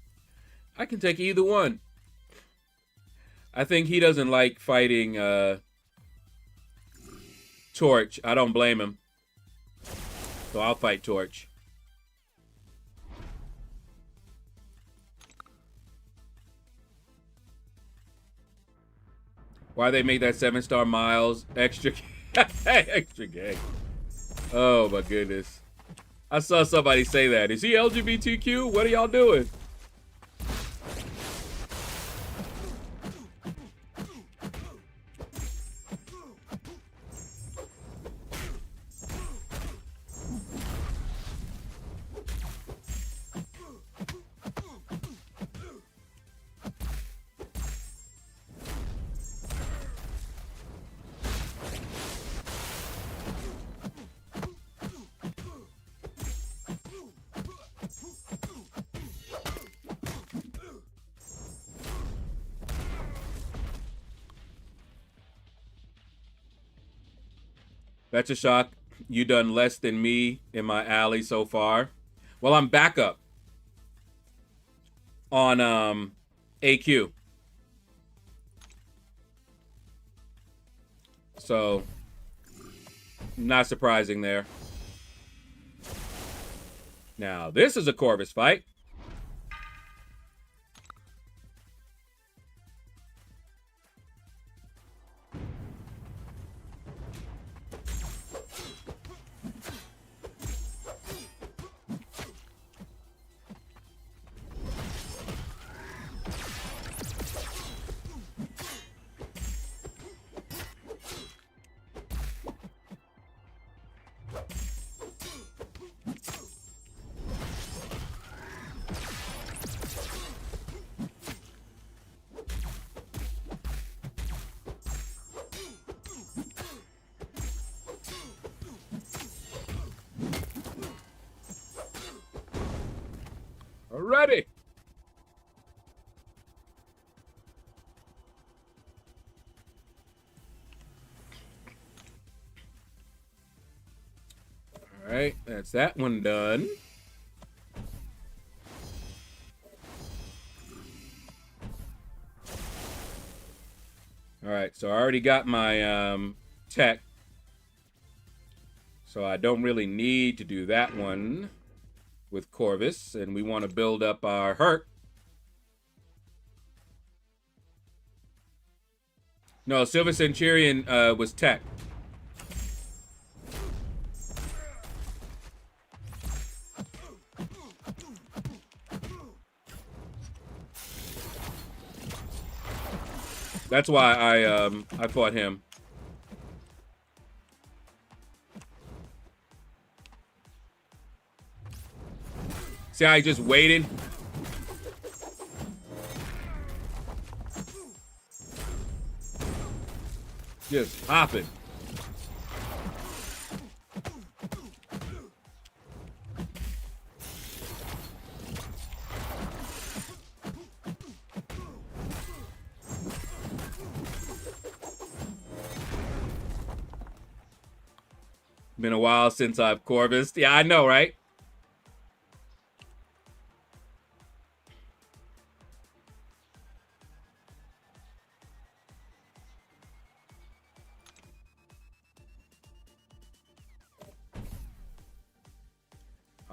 I can take either one. I think he doesn't like fighting Torch. I don't blame him. So I'll fight Torch. Why they make that 7-star miles extra extra gay? Oh my goodness. I saw somebody say that. Is he LGBTQ? What are y'all doing? That's a shock. You done less than me in my alley so far. Well, I'm back up on AQ. So, not surprising there. Now, this is a Corvus fight. Ready. All right, that's that one done. All right, so I already got my tech. So I don't really need to do that one with Corvus, and we want to build up our hurt. No, Silver Centurion was tech. That's why I fought him. See how he just waited? Just hopping. Been a while since I've Corvused. Yeah, I know, right?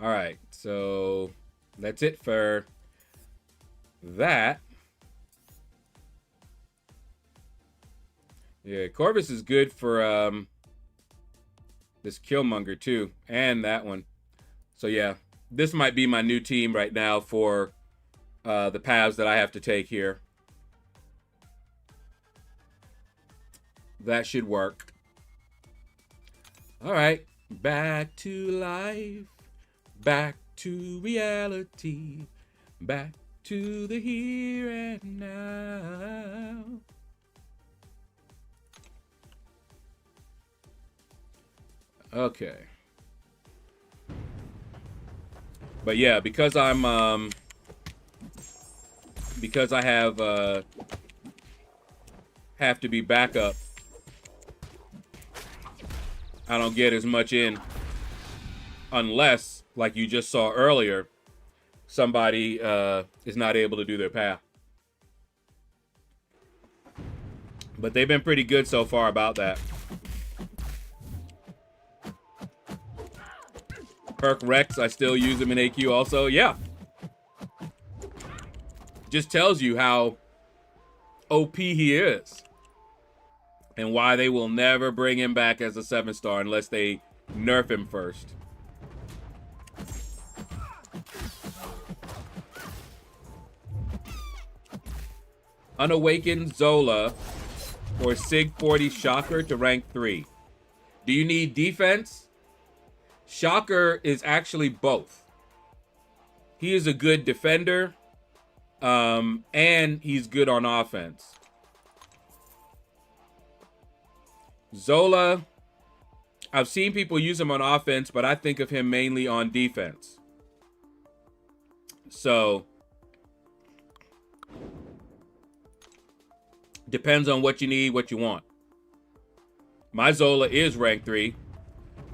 All right, so that's it for that. Yeah, Corvus is good for this Killmonger too, and that one. So yeah, this might be my new team right now for the paths that I have to take here. That should work. All right, back to life. Back to reality, back to the here and now. Okay. But yeah, because I'm because I have to be backup, I don't get as much in unless, like you just saw earlier, somebody is not able to do their path. But they've been pretty good so far about that. Perk Rex, I still use him in AQ also. Yeah. Just tells you how OP he is. And why they will never bring him back as a 7-star unless they nerf him first. Unawakened Zola or Sig 40 Shocker to rank 3. Do you need defense? Shocker is actually both. He is a good defender, and he's good on offense. Zola, I've seen people use him on offense, but I think of him mainly on defense. So, depends on what you need, what you want. My Zola is rank 3.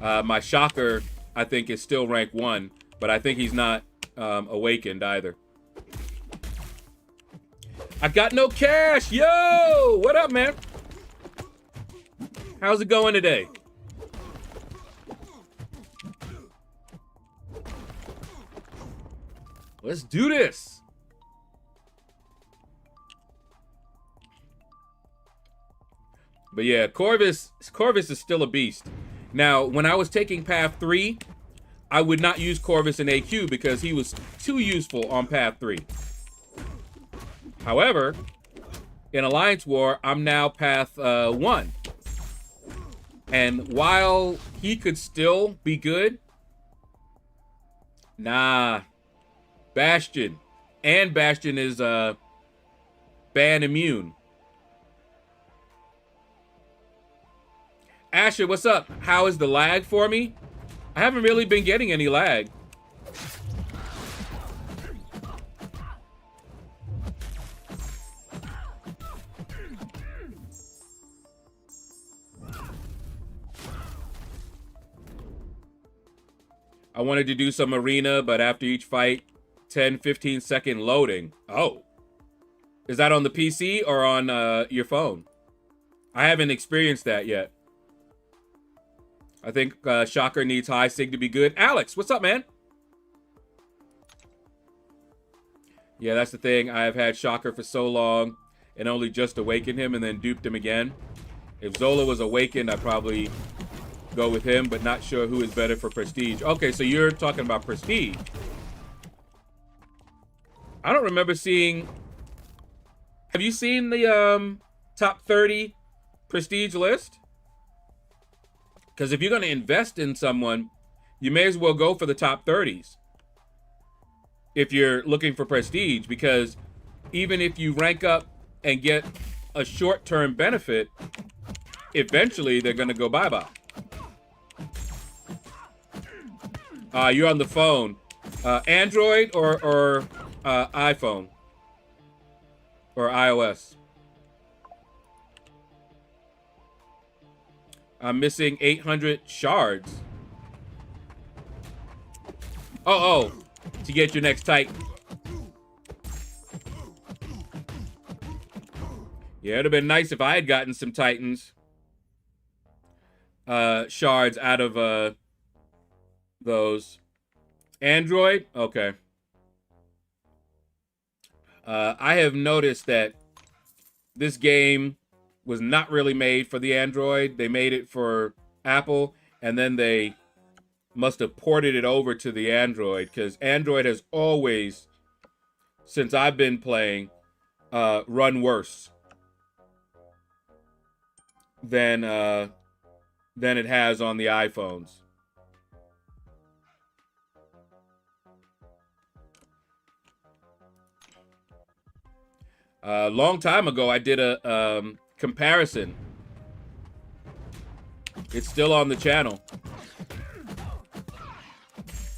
My Shocker, I think, is still rank 1, but I think he's not awakened either. I got no cash. Yo, what up, man? How's it going today? Let's do this. But yeah, Corvus is still a beast. Now, when I was taking Path 3, I would not use Corvus in AQ because he was too useful on Path 3. However, in Alliance War, I'm now Path 1. And while he could still be good, nah, Bastion. And Bastion is ban immune. Asher, what's up? How is the lag for me? I haven't really been getting any lag. I wanted to do some arena, but after each fight, 10-15 second loading. Oh. Is that on the PC or on your phone? I haven't experienced that yet. I think Shocker needs high sig to be good. Alex, what's up, man? Yeah, that's the thing. I have had Shocker for so long and only just awakened him and then duped him again. If Zola was awakened, I'd probably go with him, but not sure who is better for Prestige. Okay, so you're talking about Prestige. I don't remember seeing... Have you seen the top 30 Prestige list? Because if you're going to invest in someone, you may as well go for the top 30s. If you're looking for Prestige, because even if you rank up and get a short-term benefit, eventually they're going to go bye-bye. You're on the phone. Android or iPhone? Or iOS? I'm missing 800 shards. Oh, to get your next Titan. Yeah, it'd have been nice if I had gotten some Titans. Shards out of those. Android? Okay. I have noticed that this game was not really made for the Android. They made it for Apple, and then they must have ported it over to the Android, because Android has always, since I've been playing, run worse than it has on the iPhones. A long time ago, I did a comparison. It's still on the channel.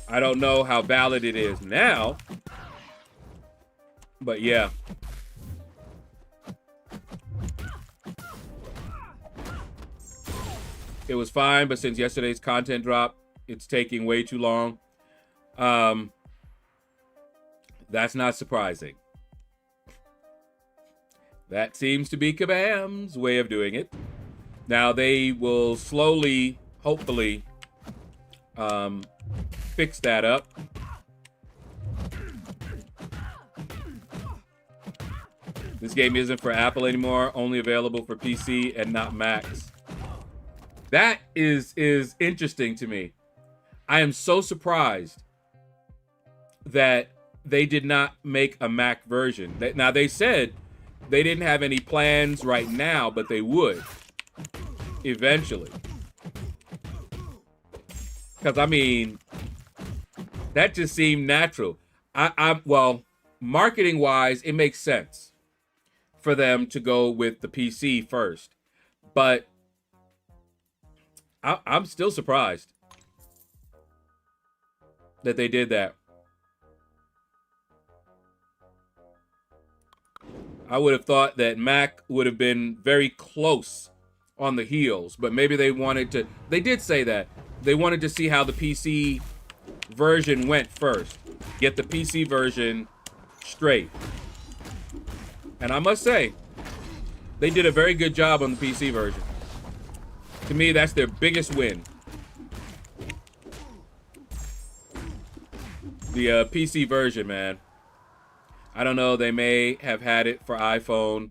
I don't know how valid it is now, but yeah. It was fine, but since yesterday's content drop, it's taking way too long. That's not surprising. That seems to be Kabam's way of doing it. Now they will slowly, hopefully, fix that up. This game isn't for Apple anymore, only available for PC and not Macs. That is interesting to me. I am so surprised that they did not make a Mac version. Now, they said they didn't have any plans right now, but they would eventually. Because, I mean, that just seemed natural. Well, marketing-wise, it makes sense for them to go with the PC first. But I'm still surprised that they did that. I would have thought that Mac would have been very close on the heels, but maybe they wanted to. They did say that they wanted to see how the PC version went first. Get the PC version straight. And I must say, they did a very good job on the PC version. To me, that's their biggest win. The PC version, man. I don't know, they may have had it for iPhone,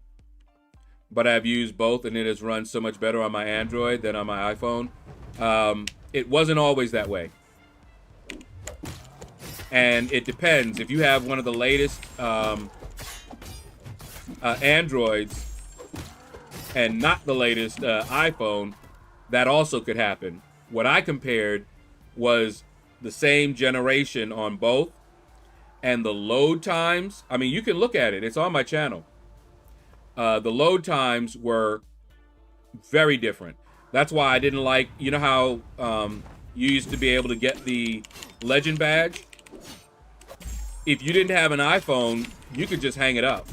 but I've used both and it has run so much better on my Android than on my iPhone. It wasn't always that way. And it depends. If you have one of the latest Androids and not the latest iPhone, that also could happen. What I compared was the same generation on both, and the load times, I mean, you can look at it. It's on my channel. The load times were very different. That's why I didn't like, you know how you used to be able to get the Legend badge? If you didn't have an iPhone, you could just hang it up.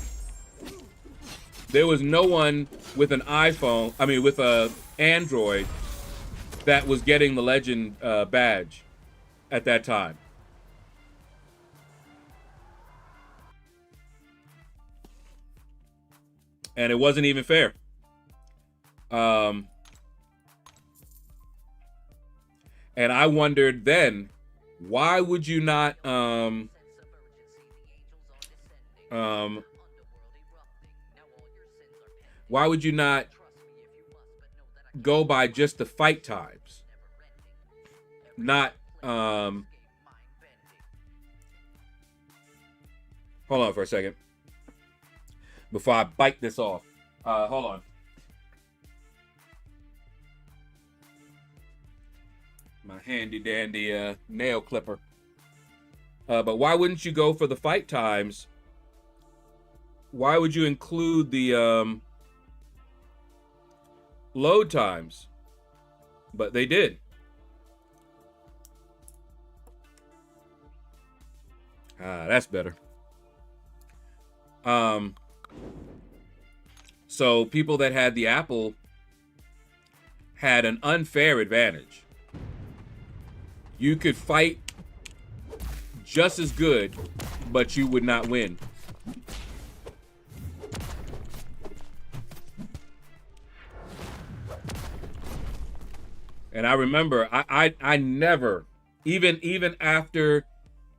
There was no one with an iPhone, I mean, with a Android that was getting the Legend badge at that time. And it wasn't even fair. And I wondered then, why would you not why would you not go by just the fight times? Not hold on for a second before I bite this off. Hold on. My handy dandy nail clipper. But why wouldn't you go for the fight times? Why would you include the load times? But they did. That's better. So people that had the Apple had an unfair advantage. You could fight just as good, but you would not win. And I remember I never, even after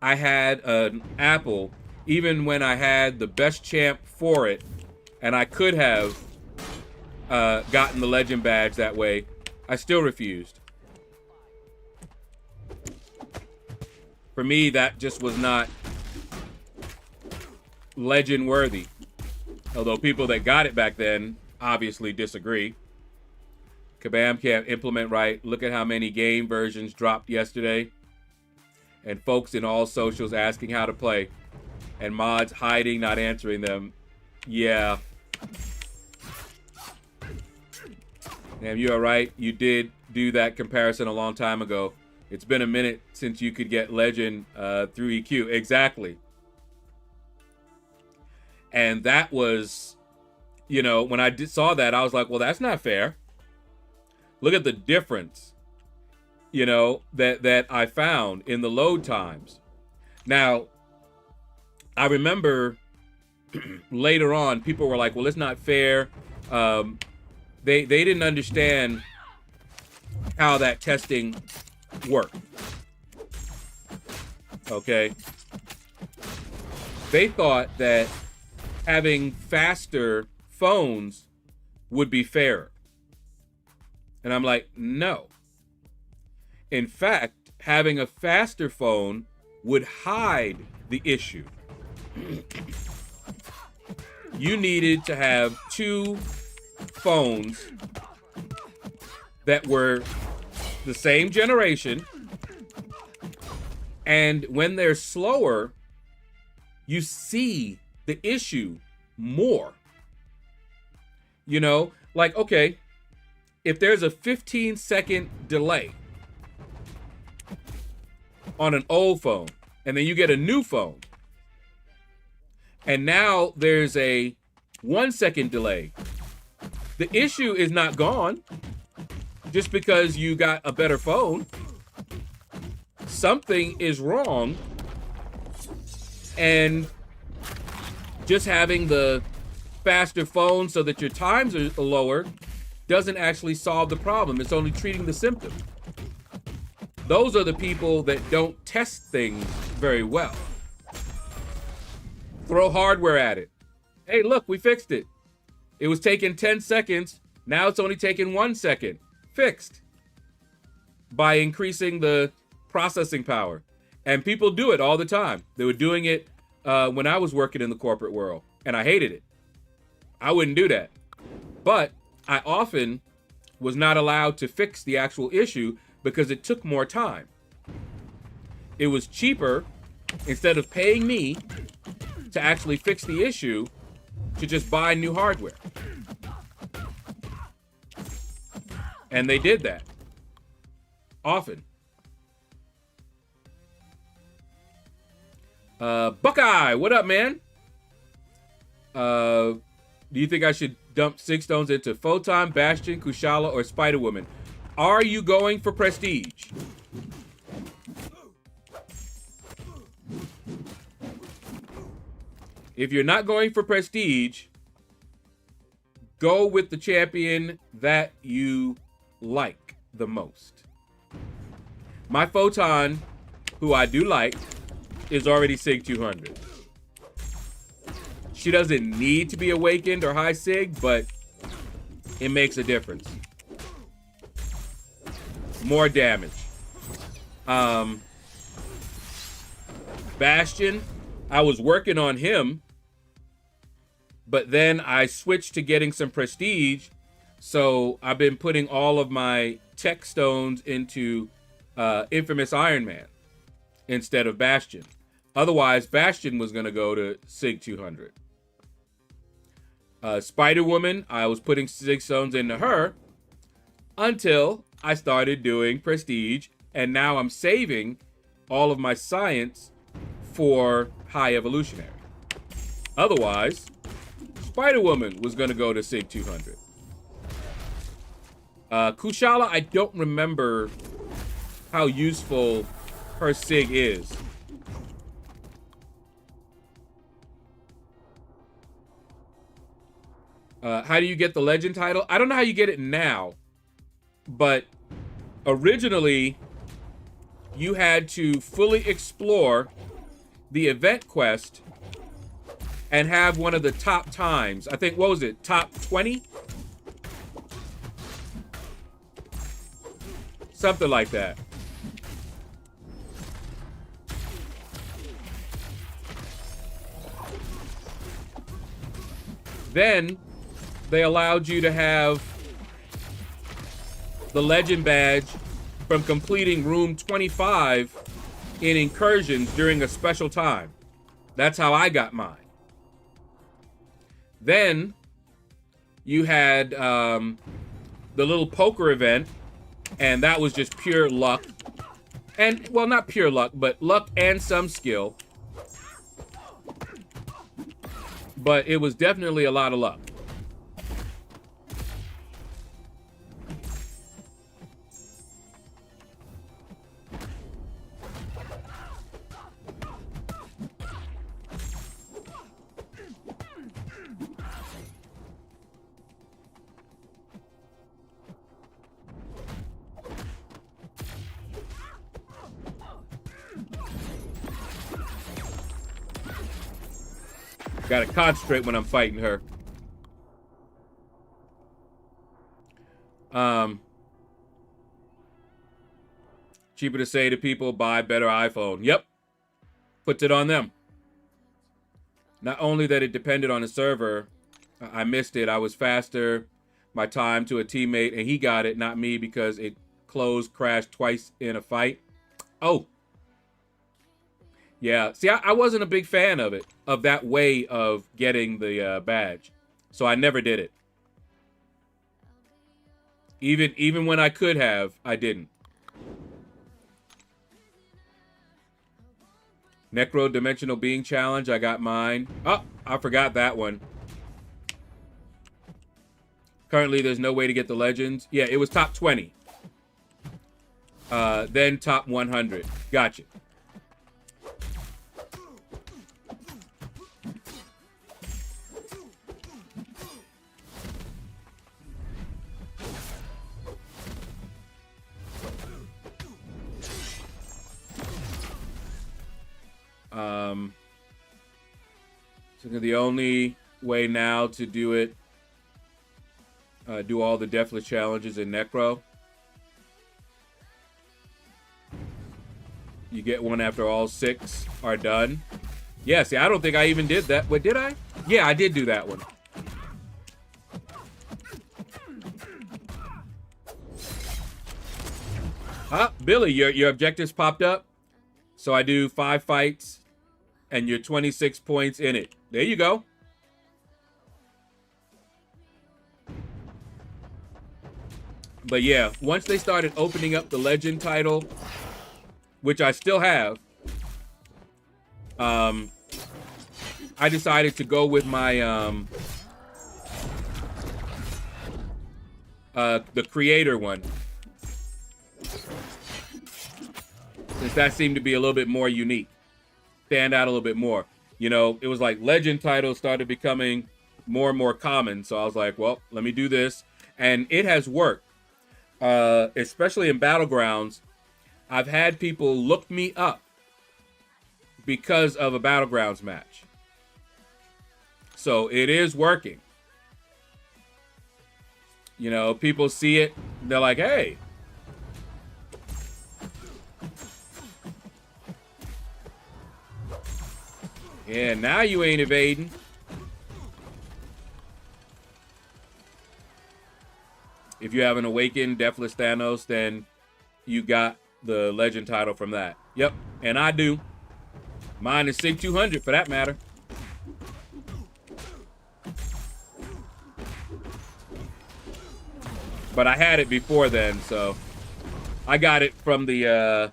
I had an Apple, even when I had the best champ for it, and I could have gotten the Legend badge that way, I still refused. For me, that just was not Legend worthy. Although people that got it back then obviously disagree. Kabam can't implement right. Look at how many game versions dropped yesterday. And folks in all socials asking how to play. And mods hiding, not answering them. Yeah. Damn, you are right. You did do that comparison a long time ago. It's been a minute since you could get Legend through EQ. Exactly. And that was, you know, when I saw that, I was like, well, that's not fair. Look at the difference, you know, that I found in the load times. Now, I remember later on, people were like, well, it's not fair. They didn't understand how that testing worked. Okay. They thought that having faster phones would be fairer. And I'm like, no. In fact, having a faster phone would hide the issue. You needed to have two phones that were the same generation, and when they're slower, you see the issue more. You know, like, okay, if there's a 15-second delay on an old phone, and then you get a new phone, and now there's a 1-second delay, the issue is not gone just because you got a better phone. something is wrong, and just having the faster phone so that your times are lower doesn't actually solve the problem. It's only treating the symptom. Those are the people that don't test things very well. Throw hardware at it. Hey, look, we fixed it. It was taking 10 seconds. Now it's only taking 1 second. Fixed. By increasing the processing power. And people do it all the time. They were doing it when I was working in the corporate world, and I hated it. I wouldn't do that. But I often was not allowed to fix the actual issue because it took more time. It was cheaper, instead of paying me to actually fix the issue, to just buy new hardware. And they did that. Often. Buckeye, what up, man? Do you think I should dump 6 stones into Photon, Bastion, Kushala, or Spider-Woman? Are you going for prestige? If you're not going for prestige, go with the champion that you like the most. My Photon, who I do like, is already Sig 200. She doesn't need to be awakened or high Sig, but it makes a difference. More damage. Bastion, I was working on him, but then I switched to getting some prestige, so I've been putting all of my tech stones into Infamous Iron Man instead of Bastion. Otherwise, Bastion was going to go to Sig 200. Spider-Woman, I was putting Sig stones into her until I started doing prestige, and now I'm saving all of my science for high evolutionary. Otherwise, Spider-Woman was going to go to Sig 200. Kushala, I don't remember how useful her Sig is. How do you get the legend title? I don't know how you get it now, but originally you had to fully explore the event quest and have one of the top times. I think, what was it? Top 20? Something like that. Then they allowed you to have the legend badge from completing room 25 in incursions during a special time. That's how I got mine. Then you had the little poker event, and that was just pure luck. And, well, not pure luck, but luck and some skill. But it was definitely a lot of luck. Gotta concentrate when I'm fighting her. Cheaper to say to people, buy better iPhone. Yep. Puts it on them. Not only that it depended on the server, I missed it. I was faster, my time to a teammate, and he got it, not me, because it crashed twice in a fight. Oh. Yeah, see, I wasn't a big fan of it, of that way of getting the badge. So I never did it. Even when I could have, I didn't. Necro Dimensional Being Challenge, I got mine. Oh, I forgot that one. Currently, there's no way to get the legends. Yeah, it was top 20. then top 100. Gotcha. So the only way now to do it, do all the Deathless challenges in Necro. You get one after all 6 are done. Yeah, see, I don't think I even did that. What, did I? Yeah, I did do that one. Billy, your objectives popped up. So I do 5 fights, and you're 26 points in it. There you go. But yeah, once they started opening up the legend title, which I still have, I decided to go with my the creator one, since that seemed to be a little bit more unique, stand out a little bit more. You know, it was like legend titles started becoming more and more common, so I was like, well, let me do this, and it has worked. Especially in Battlegrounds, I've had people look me up because of a Battlegrounds match. So it is working. You know, people see it, they're like, hey. Yeah, now you ain't evading. If you have an Awakened Deathless Thanos, then you got the legend title from that. Yep, and I do. Mine is Sig 200 for that matter. But I had it before then, so I got it from the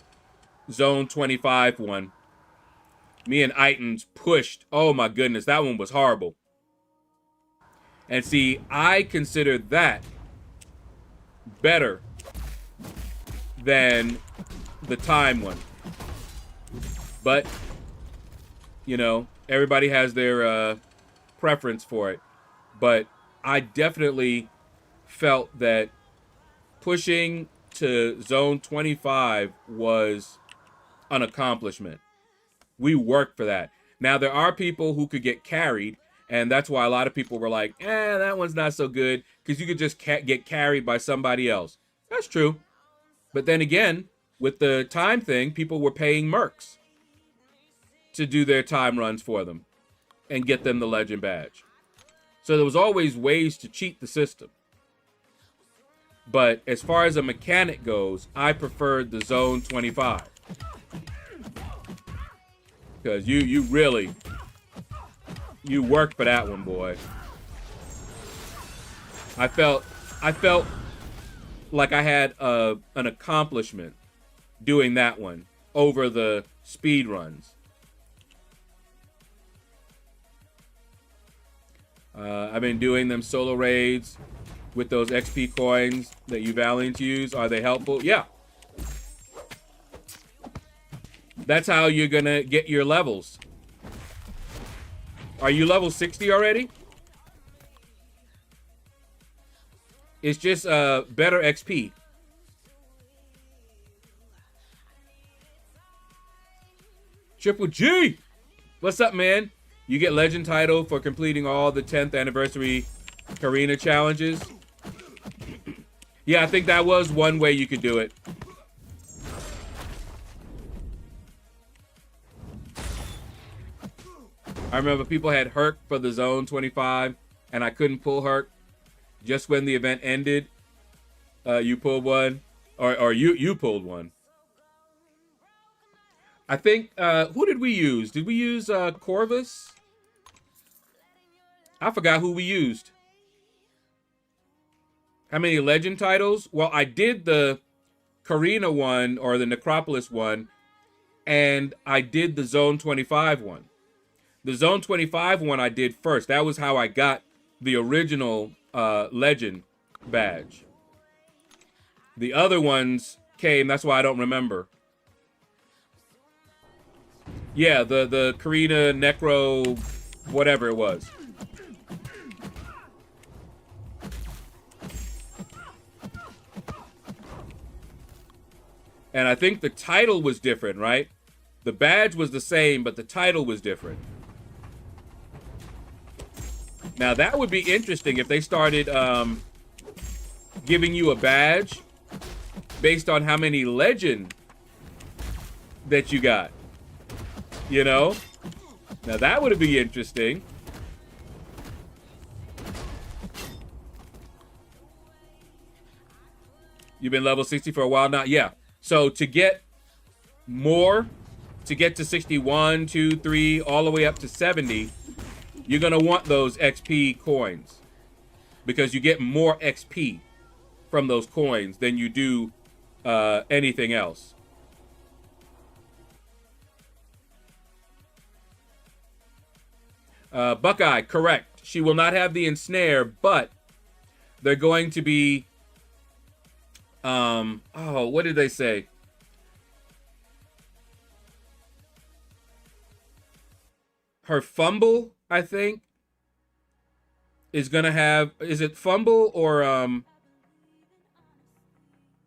Zone 25 one. Me and Itans pushed. Oh my goodness, that one was horrible. And see, I consider that better than the time one. But, you know, everybody has their preference for it. But I definitely felt that pushing to Zone 25 was an accomplishment. We worked for that. Now, there are people who could get carried, and that's why a lot of people were like, that one's not so good, because you could just get carried by somebody else. That's true. But then again, with the time thing, people were paying mercs to do their time runs for them and get them the legend badge. So there was always ways to cheat the system. But as far as a mechanic goes, I preferred the Zone 25. Because you really, you worked for that one, boy. I felt like I had an accomplishment doing that one over the speed runs. I've been doing them solo raids with those XP coins that you Valiant use. Are they helpful? Yeah. That's how you're gonna get your levels. Are you level 60 already? It's just better XP. Triple G! What's up, man? You get legend title for completing all the 10th anniversary Karina challenges. Yeah, I think that was one way you could do it. I remember people had Herc for the Zone 25, and I couldn't pull Herc. Just when the event ended, you pulled one, or you pulled one. I think, who did we use? Did we use Corvus? I forgot who we used. How many legend titles? Well, I did the Karina one, or the Necropolis one, and I did the Zone 25 one. The Zone 25 one I did first. That was how I got the original legend badge. The other ones came. That's why I don't remember. Yeah, the Karina Necro, whatever it was. And I think the title was different, right? The badge was the same, but the title was different. Now, that would be interesting if they started giving you a badge based on how many legend that you got. You know? Now, that would be interesting. You've been level 60 for a while now? Yeah. So to get more, to get to 61, 2, 3, all the way up to 70, you're going to want those XP coins. Because you get more XP from those coins than you do anything else. Buckeye, correct. She will not have the ensnare, but they're going to be... oh, what did they say? Her fumble, I think, is gonna have, is it fumble or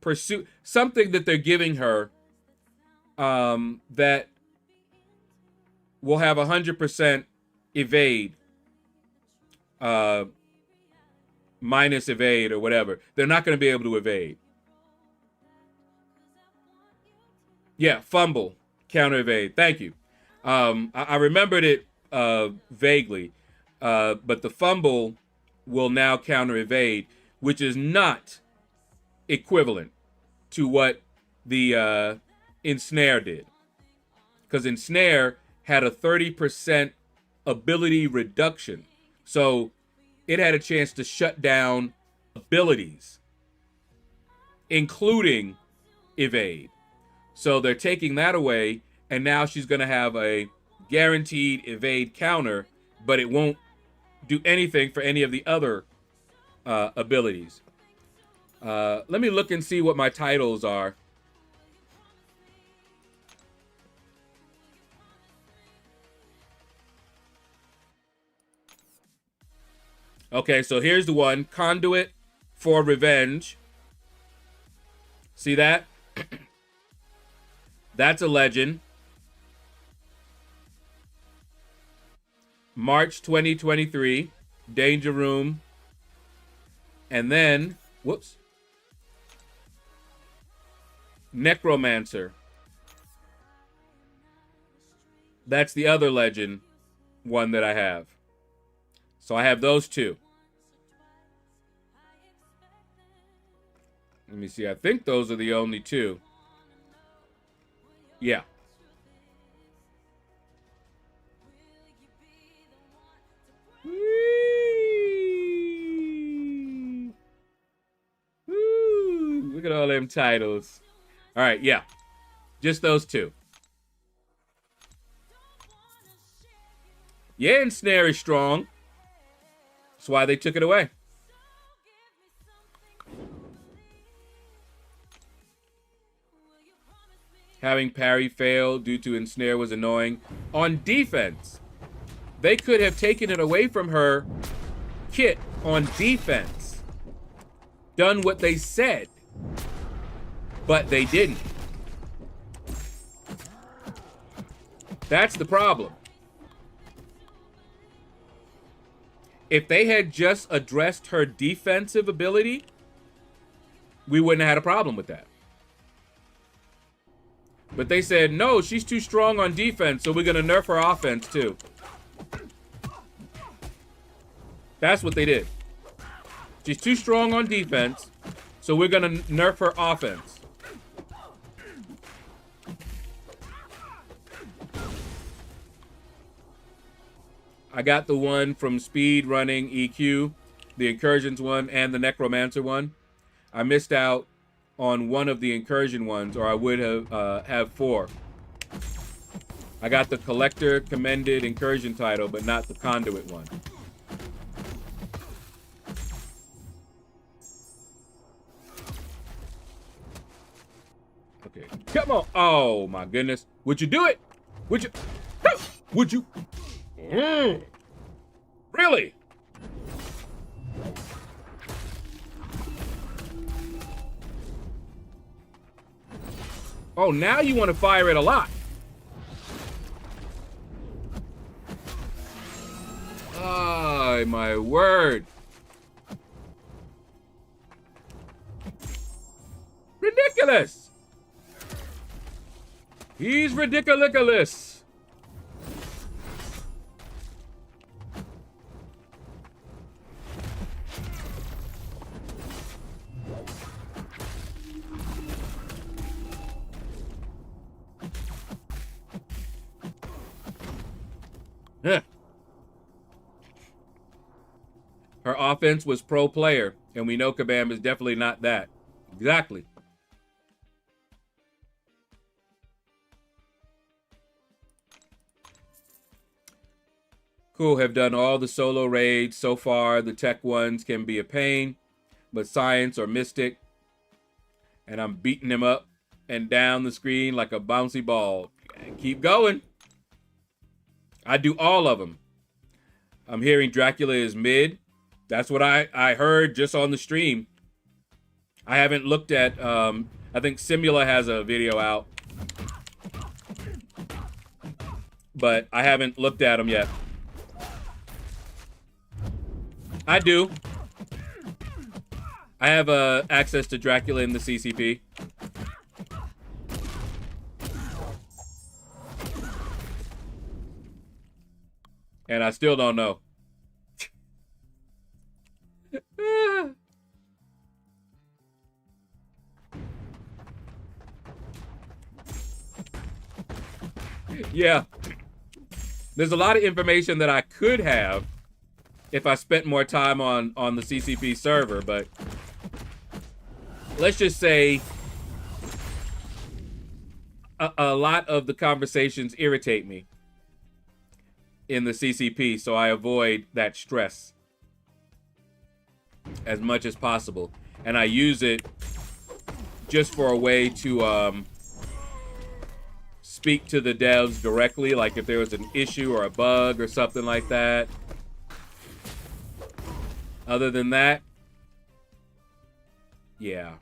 pursue, something that they're giving her that will have 100% evade, minus evade or whatever. They're not going to be able to evade. Yeah, fumble, counter evade. Thank you. I remembered it vaguely, but the fumble will now counter evade, which is not equivalent to what the ensnare did. Because ensnare had a 30% ability reduction. So it had a chance to shut down abilities, including evade. So they're taking that away, and now she's going to have a guaranteed evade counter, but it won't do anything for any of the other abilities. Let me look and see what my titles are. Okay, so here's the one. Conduit for Revenge. See that? That's a legend. March 2023. Danger Room. And then, whoops. Necromancer. That's the other legend one that I have. So I have those two. Let me see. I think those are the only two. Yeah. Whee! Woo! Look at all them titles. All right, yeah. Just those two. Yeah, ensnare is strong. That's why they took it away. Having parry fail due to ensnare was annoying. On defense, they could have taken it away from her kit on defense. Done what they said. But they didn't. That's the problem. If they had just addressed her defensive ability, we wouldn't have had a problem with that. But they said, no, she's too strong on defense, so we're going to nerf her offense too. That's what they did. She's too strong on defense, so we're going to nerf her offense. I got the one from Speed Running EQ, the Incursions one, and the Necromancer one. I missed out on one of the Incursion ones, or I would have 4. I got the Collector Commended Incursion title, but not the Conduit one. Come on. Oh, my goodness. Would you do it? Would you? Would you? Really? Oh, now you want to fire it a lot. Oh, my word. Ridiculous. He's ridiculous. Huh. Her offense was pro player, and we know Kabam is definitely not that. Exactly. Cool, have done all the solo raids so far. The tech ones can be a pain, but Science or Mystic, and I'm beating him up and down the screen like a bouncy ball. Keep going. I do all of them. I'm hearing Dracula is mid. That's what I heard just on the stream. I haven't looked at, I think Simula has a video out, but I haven't looked at them yet. I do. I have access to Dracula in the CCP. And I still don't know. Yeah. There's a lot of information that I could have if I spent more time on the CCP server, but let's just say a lot of the conversations irritate me in the CCP, so I avoid that stress as much as possible. And I use it just for a way to speak to the devs directly, like if there was an issue or a bug or something like that. Other than that, yeah.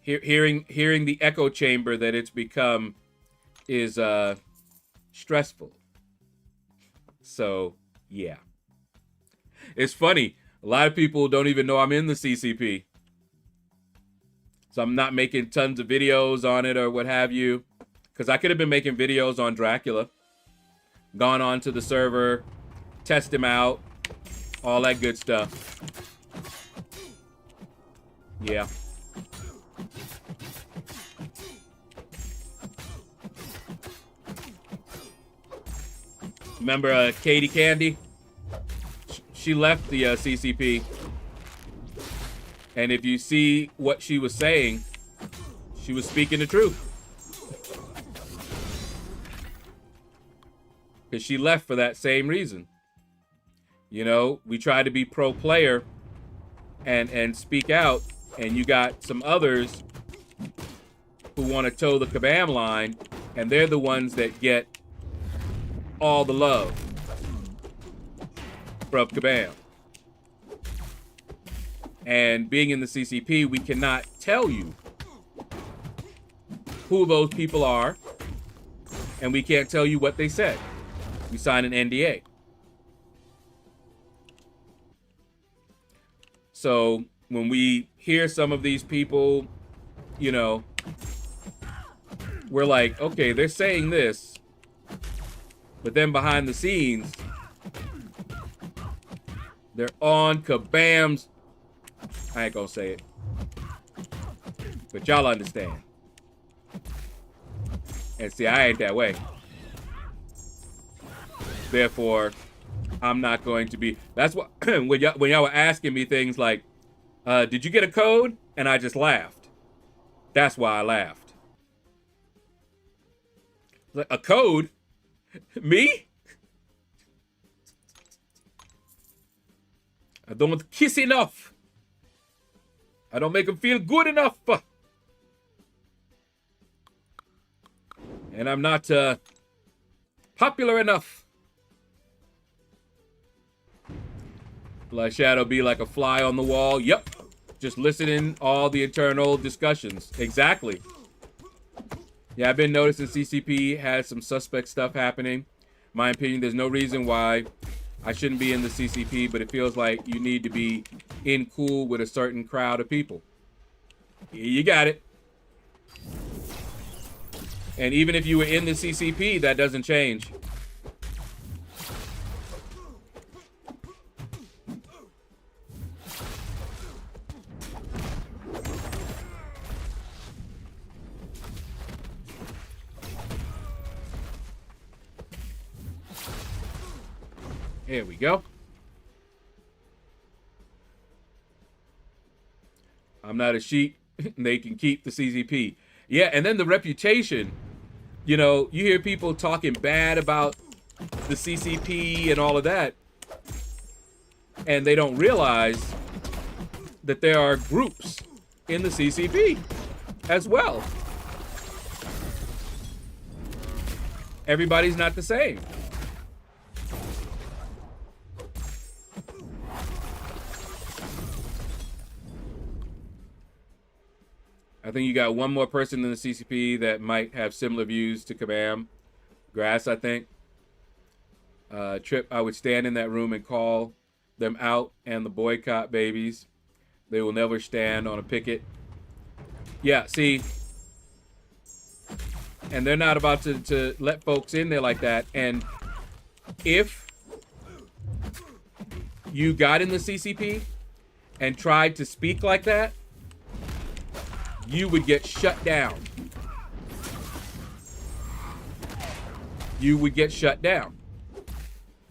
Hearing the echo chamber that it's become is stressful. So, yeah. It's funny. A lot of people don't even know I'm in the CCP. So I'm not making tons of videos on it or what have you. Because I could have been making videos on Dracula. Gone onto the server, test him out, all that good stuff. Yeah. Remember Katie Candy? She left the CCP. And if you see what she was saying, she was speaking the truth. Because she left for that same reason. You know, we try to be pro player and speak out, and you got some others who want to toe the Kabam line, and they're the ones that get all the love from Kabam. And being in the CCP, we cannot tell you who those people are, and we can't tell you what they said. We sign an NDA. So when we hear some of these people, you know, we're like, okay, they're saying this, but then behind the scenes, they're on Kabam's, I ain't gonna say it, but y'all understand. And see, I ain't that way. Therefore, I'm not going to be. That's what when y'all were asking me things like, "Did you get a code?" and I just laughed. That's why I laughed. Like, a code? Me? I don't kiss enough. I don't make them feel good enough. And I'm not popular enough. Let Shadow be like a fly on the wall. Yep. Just listening all the internal discussions. Exactly. Yeah, I've been noticing CCP has some suspect stuff happening. My opinion, there's no reason why I shouldn't be in the CCP, but it feels like you need to be in cool with a certain crowd of people. You got it. And even if you were in the CCP, that doesn't change. Here we go. I'm not a sheep. They can keep the CCP. Yeah, and then the reputation. You know, you hear people talking bad about the CCP and all of that, and they don't realize that there are groups in the CCP as well. Everybody's not the same. I think you got one more person in the CCP that might have similar views to Kabam. Grass, I think. Trip, I would stand in that room and call them out and the boycott babies. They will never stand on a picket. Yeah, see. And they're not about to let folks in there like that. And if you got in the CCP and tried to speak like that, you would get shut down. You would get shut down.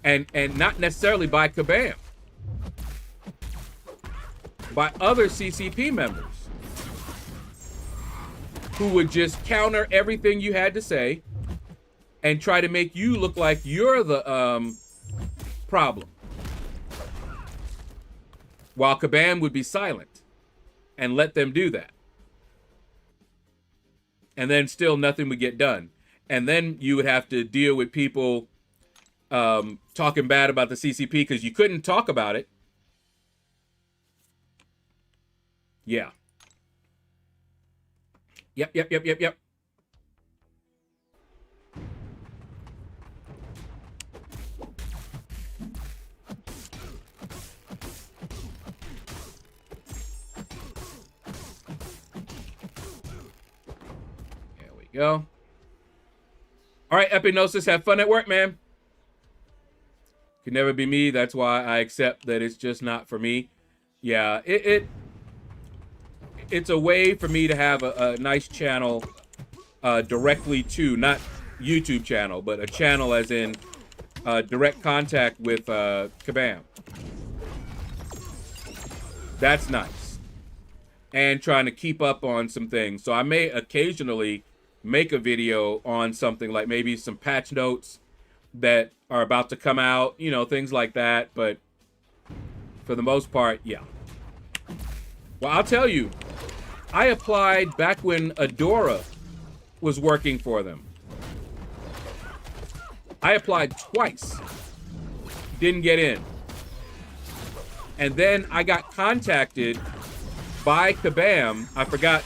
And not necessarily by Kabam. By other CCP members who would just counter everything you had to say and try to make you look like you're the problem. While Kabam would be silent and let them do that. And then still nothing would get done. And then you would have to deal with people talking bad about the CCP because you couldn't talk about it. Yeah. Yep. Go. All right, Epinosis, have fun at work, man. Can never be me. That's why I accept that it's just not for me. Yeah, it's a way for me to have a nice channel directly to, not YouTube channel, but a channel as in direct contact with Kabam. That's nice. And trying to keep up on some things. So I may occasionally make a video on something like maybe some patch notes that are about to come out, you know, things like that. But for the most part, yeah. Well, I'll tell you, I applied back when Adora was working for them. I applied twice. Didn't get in. And then I got contacted by Kabam. I forgot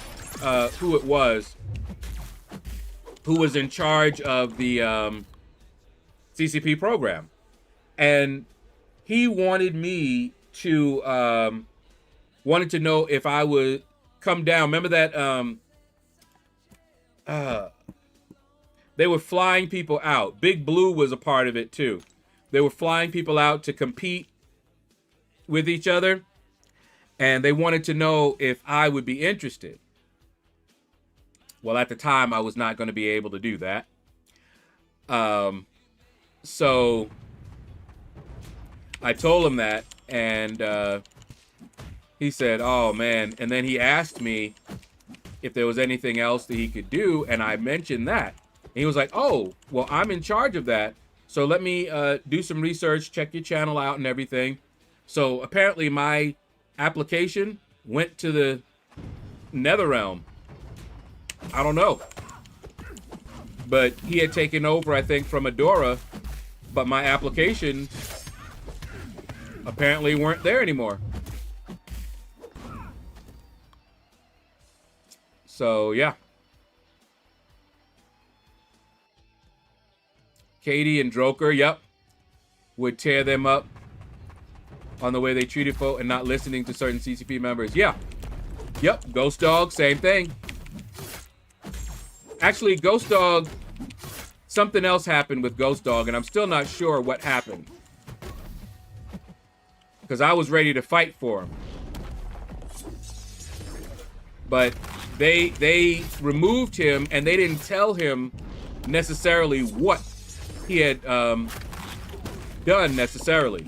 who it was. Who was in charge of the CCP program. And he wanted me to, wanted to know if I would come down. Remember that they were flying people out. Big Blue was a part of it too. They were flying people out to compete with each other. And they wanted to know if I would be interested. Well, at the time, I was not going to be able to do that. So I told him that, and he said, oh, man. And then he asked me if there was anything else that he could do, and I mentioned that. And he was like, oh, well, I'm in charge of that. So let me do some research, check your channel out and everything. So apparently my application went to the Nether Realm. I don't know. but he had taken over, I think, from Adora, but my application apparently weren't there anymore. So, yeah. Katie and Droker, yep, would tear them up on the way they treated folk and not listening to certain CCP members. Yeah. Yep. Ghost Dog, same thing. Actually, Ghost Dog, something else happened with Ghost Dog, and I'm still not sure what happened. Because I was ready to fight for him. But they removed him, and they didn't tell him necessarily what he had done necessarily.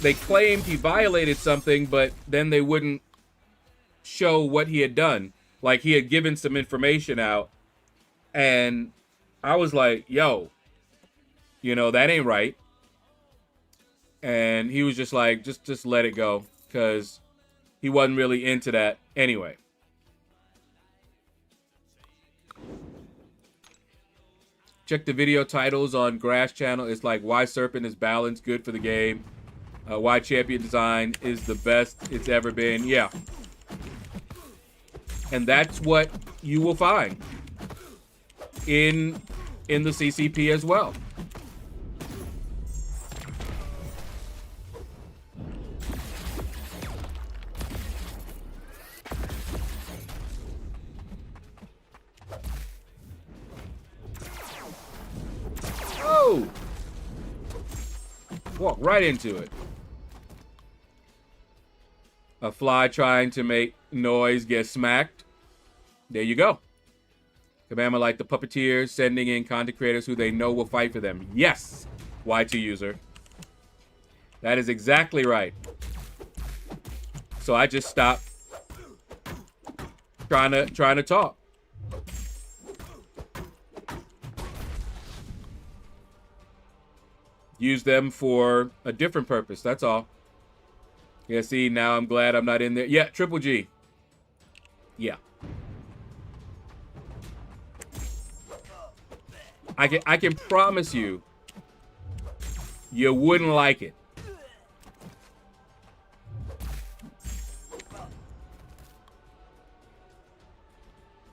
They claimed he violated something, but then they wouldn't show what he had done. Like, he had given some information out, and I was like, yo, you know, that ain't right. And he was just like, just let it go, because he wasn't really into that anyway. Check the video titles on Grass channel. It's like, why Serpent is balanced, good for the game. Why Champion Design is the best it's ever been. Yeah. And that's what you will find in the CCP as well. Oh! Walk right into it. A fly trying to make noise gets smacked. There you go. Kabama like the puppeteers sending in content creators who they know will fight for them. Yes, Y2 user. That is exactly right. So I just stopped trying to talk. Use them for a different purpose. That's all. Yeah, see, now I'm glad I'm not in there. Yeah, Triple G. Yeah. I can promise you, you wouldn't like it.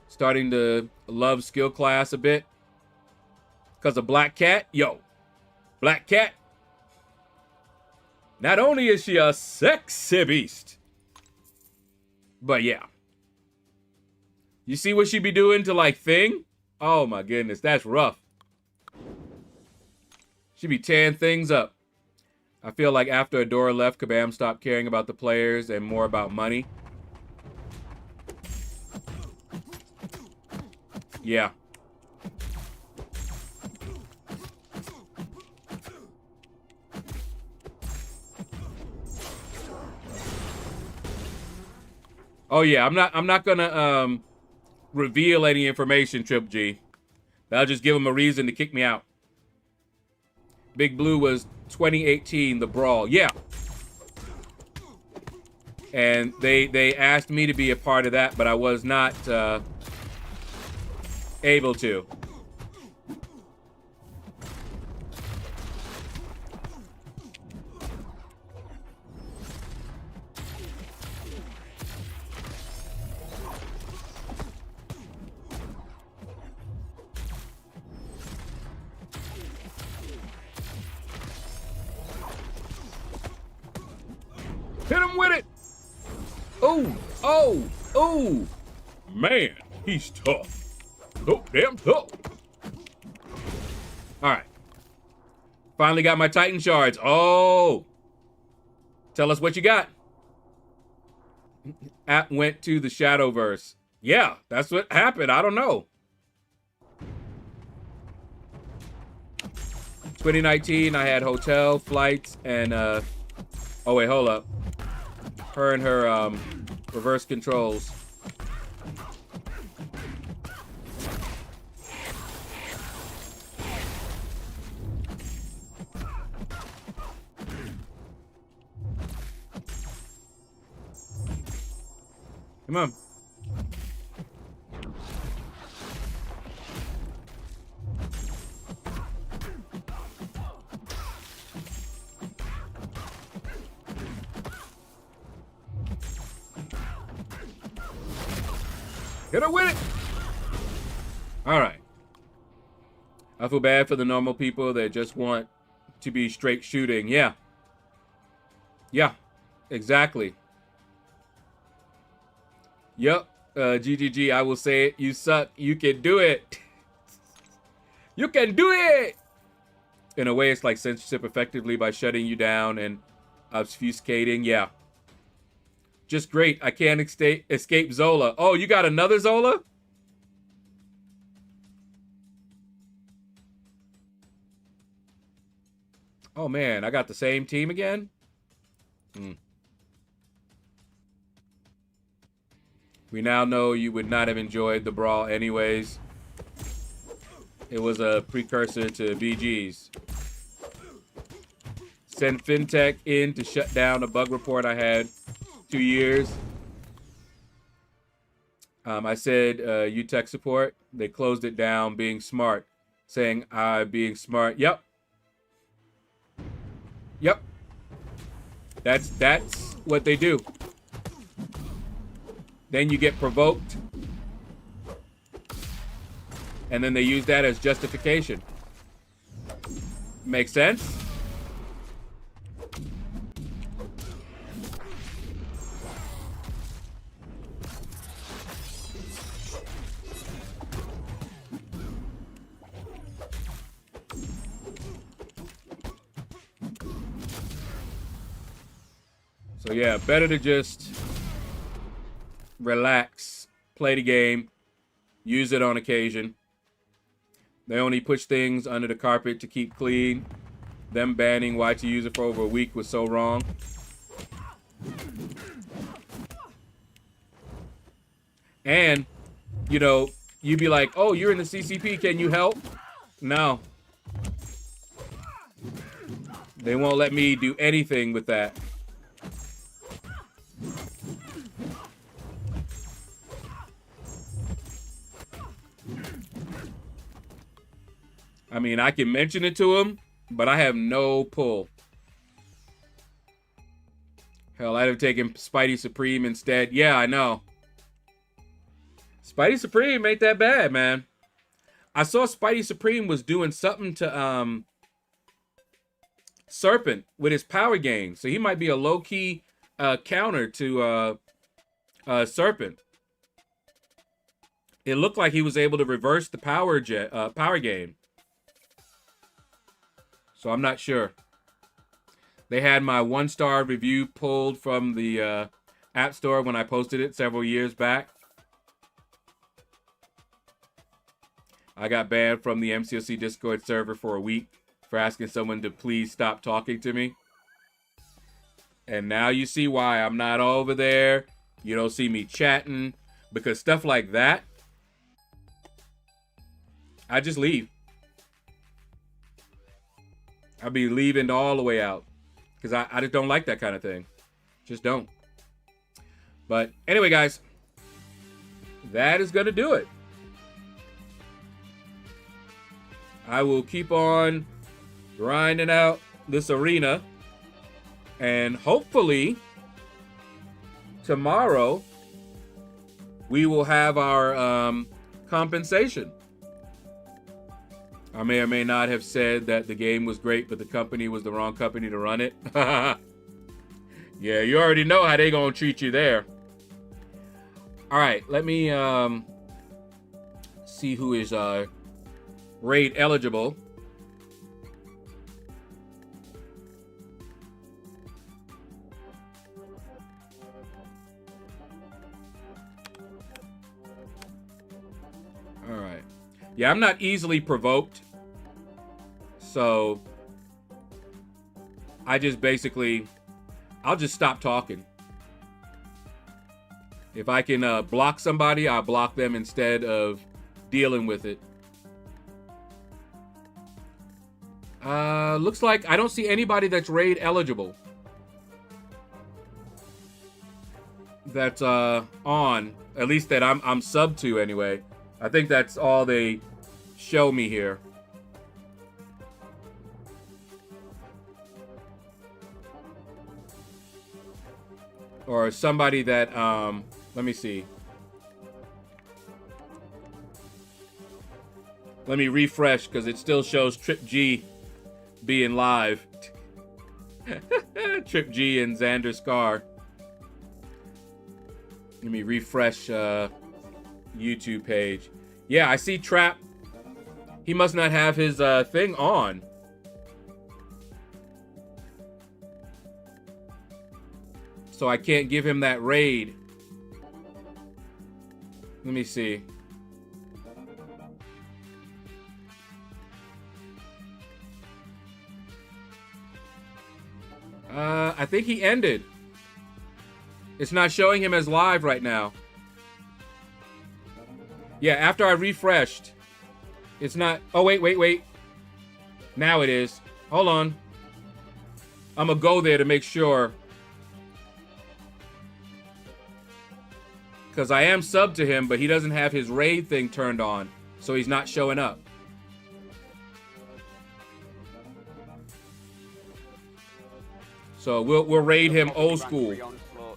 Starting to love skill class a bit. Because of Black Cat. Yo, Black Cat. Not only is she a sexy beast, but yeah. You see what she be doing to, like, Thing? Oh, my goodness. That's rough. She be tearing things up. I feel like after Adora left, Kabam stopped caring about the players and more about money. Yeah. Oh yeah, I'm not gonna reveal any information, Trip G. That'll just give them a reason to kick me out. Big Blue was 2018, the brawl. Yeah. And they asked me to be a part of that, but I was not able to. Hit him with it. Oh, oh, oh. Man, he's tough. So damn tough. All right. Finally got my Titan shards. Oh. Tell us what you got. App went to the Shadowverse. Yeah, that's what happened. I don't know. 2019, I had hotel, flights, and oh wait, hold up. Her and her reverse controls. Come on. Hit her with it. All right. I feel bad for the normal people that just want to be straight shooting. Yeah. Yeah. Exactly. Yep. GGG, I will say it. You suck. You can do it. You can do it. In a way, it's like censorship effectively by shutting you down and obfuscating. Yeah. Just great. I can't escape Zola. Oh, you got another Zola? Oh, man. I got the same team again? We now know you would not have enjoyed the brawl anyways. It was a precursor to BG's. Send FinTech in to shut down a bug report I had 2 years. I said, you tech support. They closed it down being smart. Saying, being smart. Yep. Yep. That's what they do. Then you get provoked. And then they use that as justification. Make sense? So yeah, better to just relax, play the game, use it on occasion. They only push things under the carpet to keep clean. Them banning why to use it for over a week was so wrong. And, you know, you'd be like, oh, you're in the CCP, can you help? No. They won't let me do anything with that. I mean, I can mention it to him, but I have no pull. Hell, I'd have taken Spidey Supreme instead. Yeah, I know. Spidey Supreme ain't that bad, man. I saw Spidey Supreme was doing something to Serpent with his power gain. So he might be a low-key counter to Serpent. It looked like he was able to reverse the power gain. So I'm not sure. They had my 1-star review pulled from the App Store when I posted it several years back. I got banned from the MCOC Discord server for a week for asking someone to please stop talking to me. And now you see why I'm not over there. You don't see me chatting. Because stuff like that, I just leave. I'll be leaving all the way out. Because I just don't like that kind of thing. Just don't. But anyway, guys. That is going to do it. I will keep on grinding out this arena. And hopefully, tomorrow, we will have our compensation. I may or may not have said that the game was great, but the company was the wrong company to run it. Yeah, you already know how they gonna treat you there. All right, let me see who is raid eligible. All right. Yeah, I'm not easily provoked. So I just basically, I'll just stop talking. If I can block somebody, I'll block them instead of dealing with it. Looks like I don't see anybody that's raid eligible. That's on, at least that I'm sub to anyway. I think that's all they show me here. Or somebody that, let me see. Let me refresh because it still shows Trip G being live. Trip G and Xander Scar. Let me refresh YouTube page. Yeah, I see Trap. He must not have his thing on. So I can't give him that raid. Let me see. I think he ended. It's not showing him as live right now. Yeah, after I refreshed, it's not. Oh, wait. Now it is. Hold on. I'm gonna go there to make sure. Because I am subbed to him, but he doesn't have his raid thing turned on. So he's not showing up. So we'll raid him old school.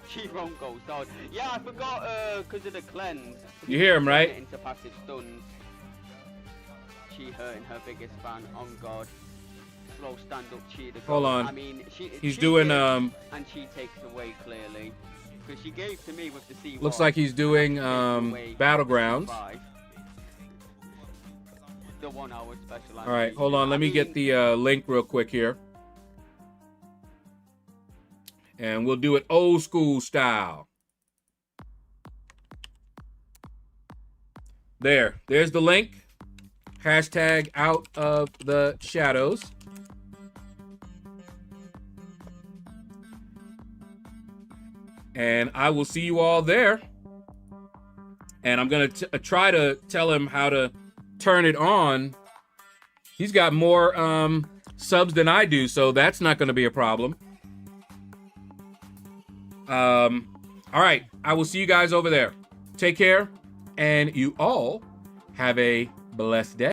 She won't go so. Yeah, I forgot because of the cleanse. You hear him, right? Into passive stuns. She hurting her biggest fan. On God. Slow stand up cheer. Hold on. I mean, he's doing and she takes away clearly because she gave to me with the C1. Looks like he's doing Battlegrounds. The 1 hour special. All right, hold on. Let me get the link real quick here. And we'll do it old school style. There's the link. Hashtag out of the shadows. And I will see you all there. And I'm going to try to tell him how to turn it on. He's got more subs than I do, so that's not going to be a problem. All right, I will see you guys over there. Take care, and you all have a blessed day.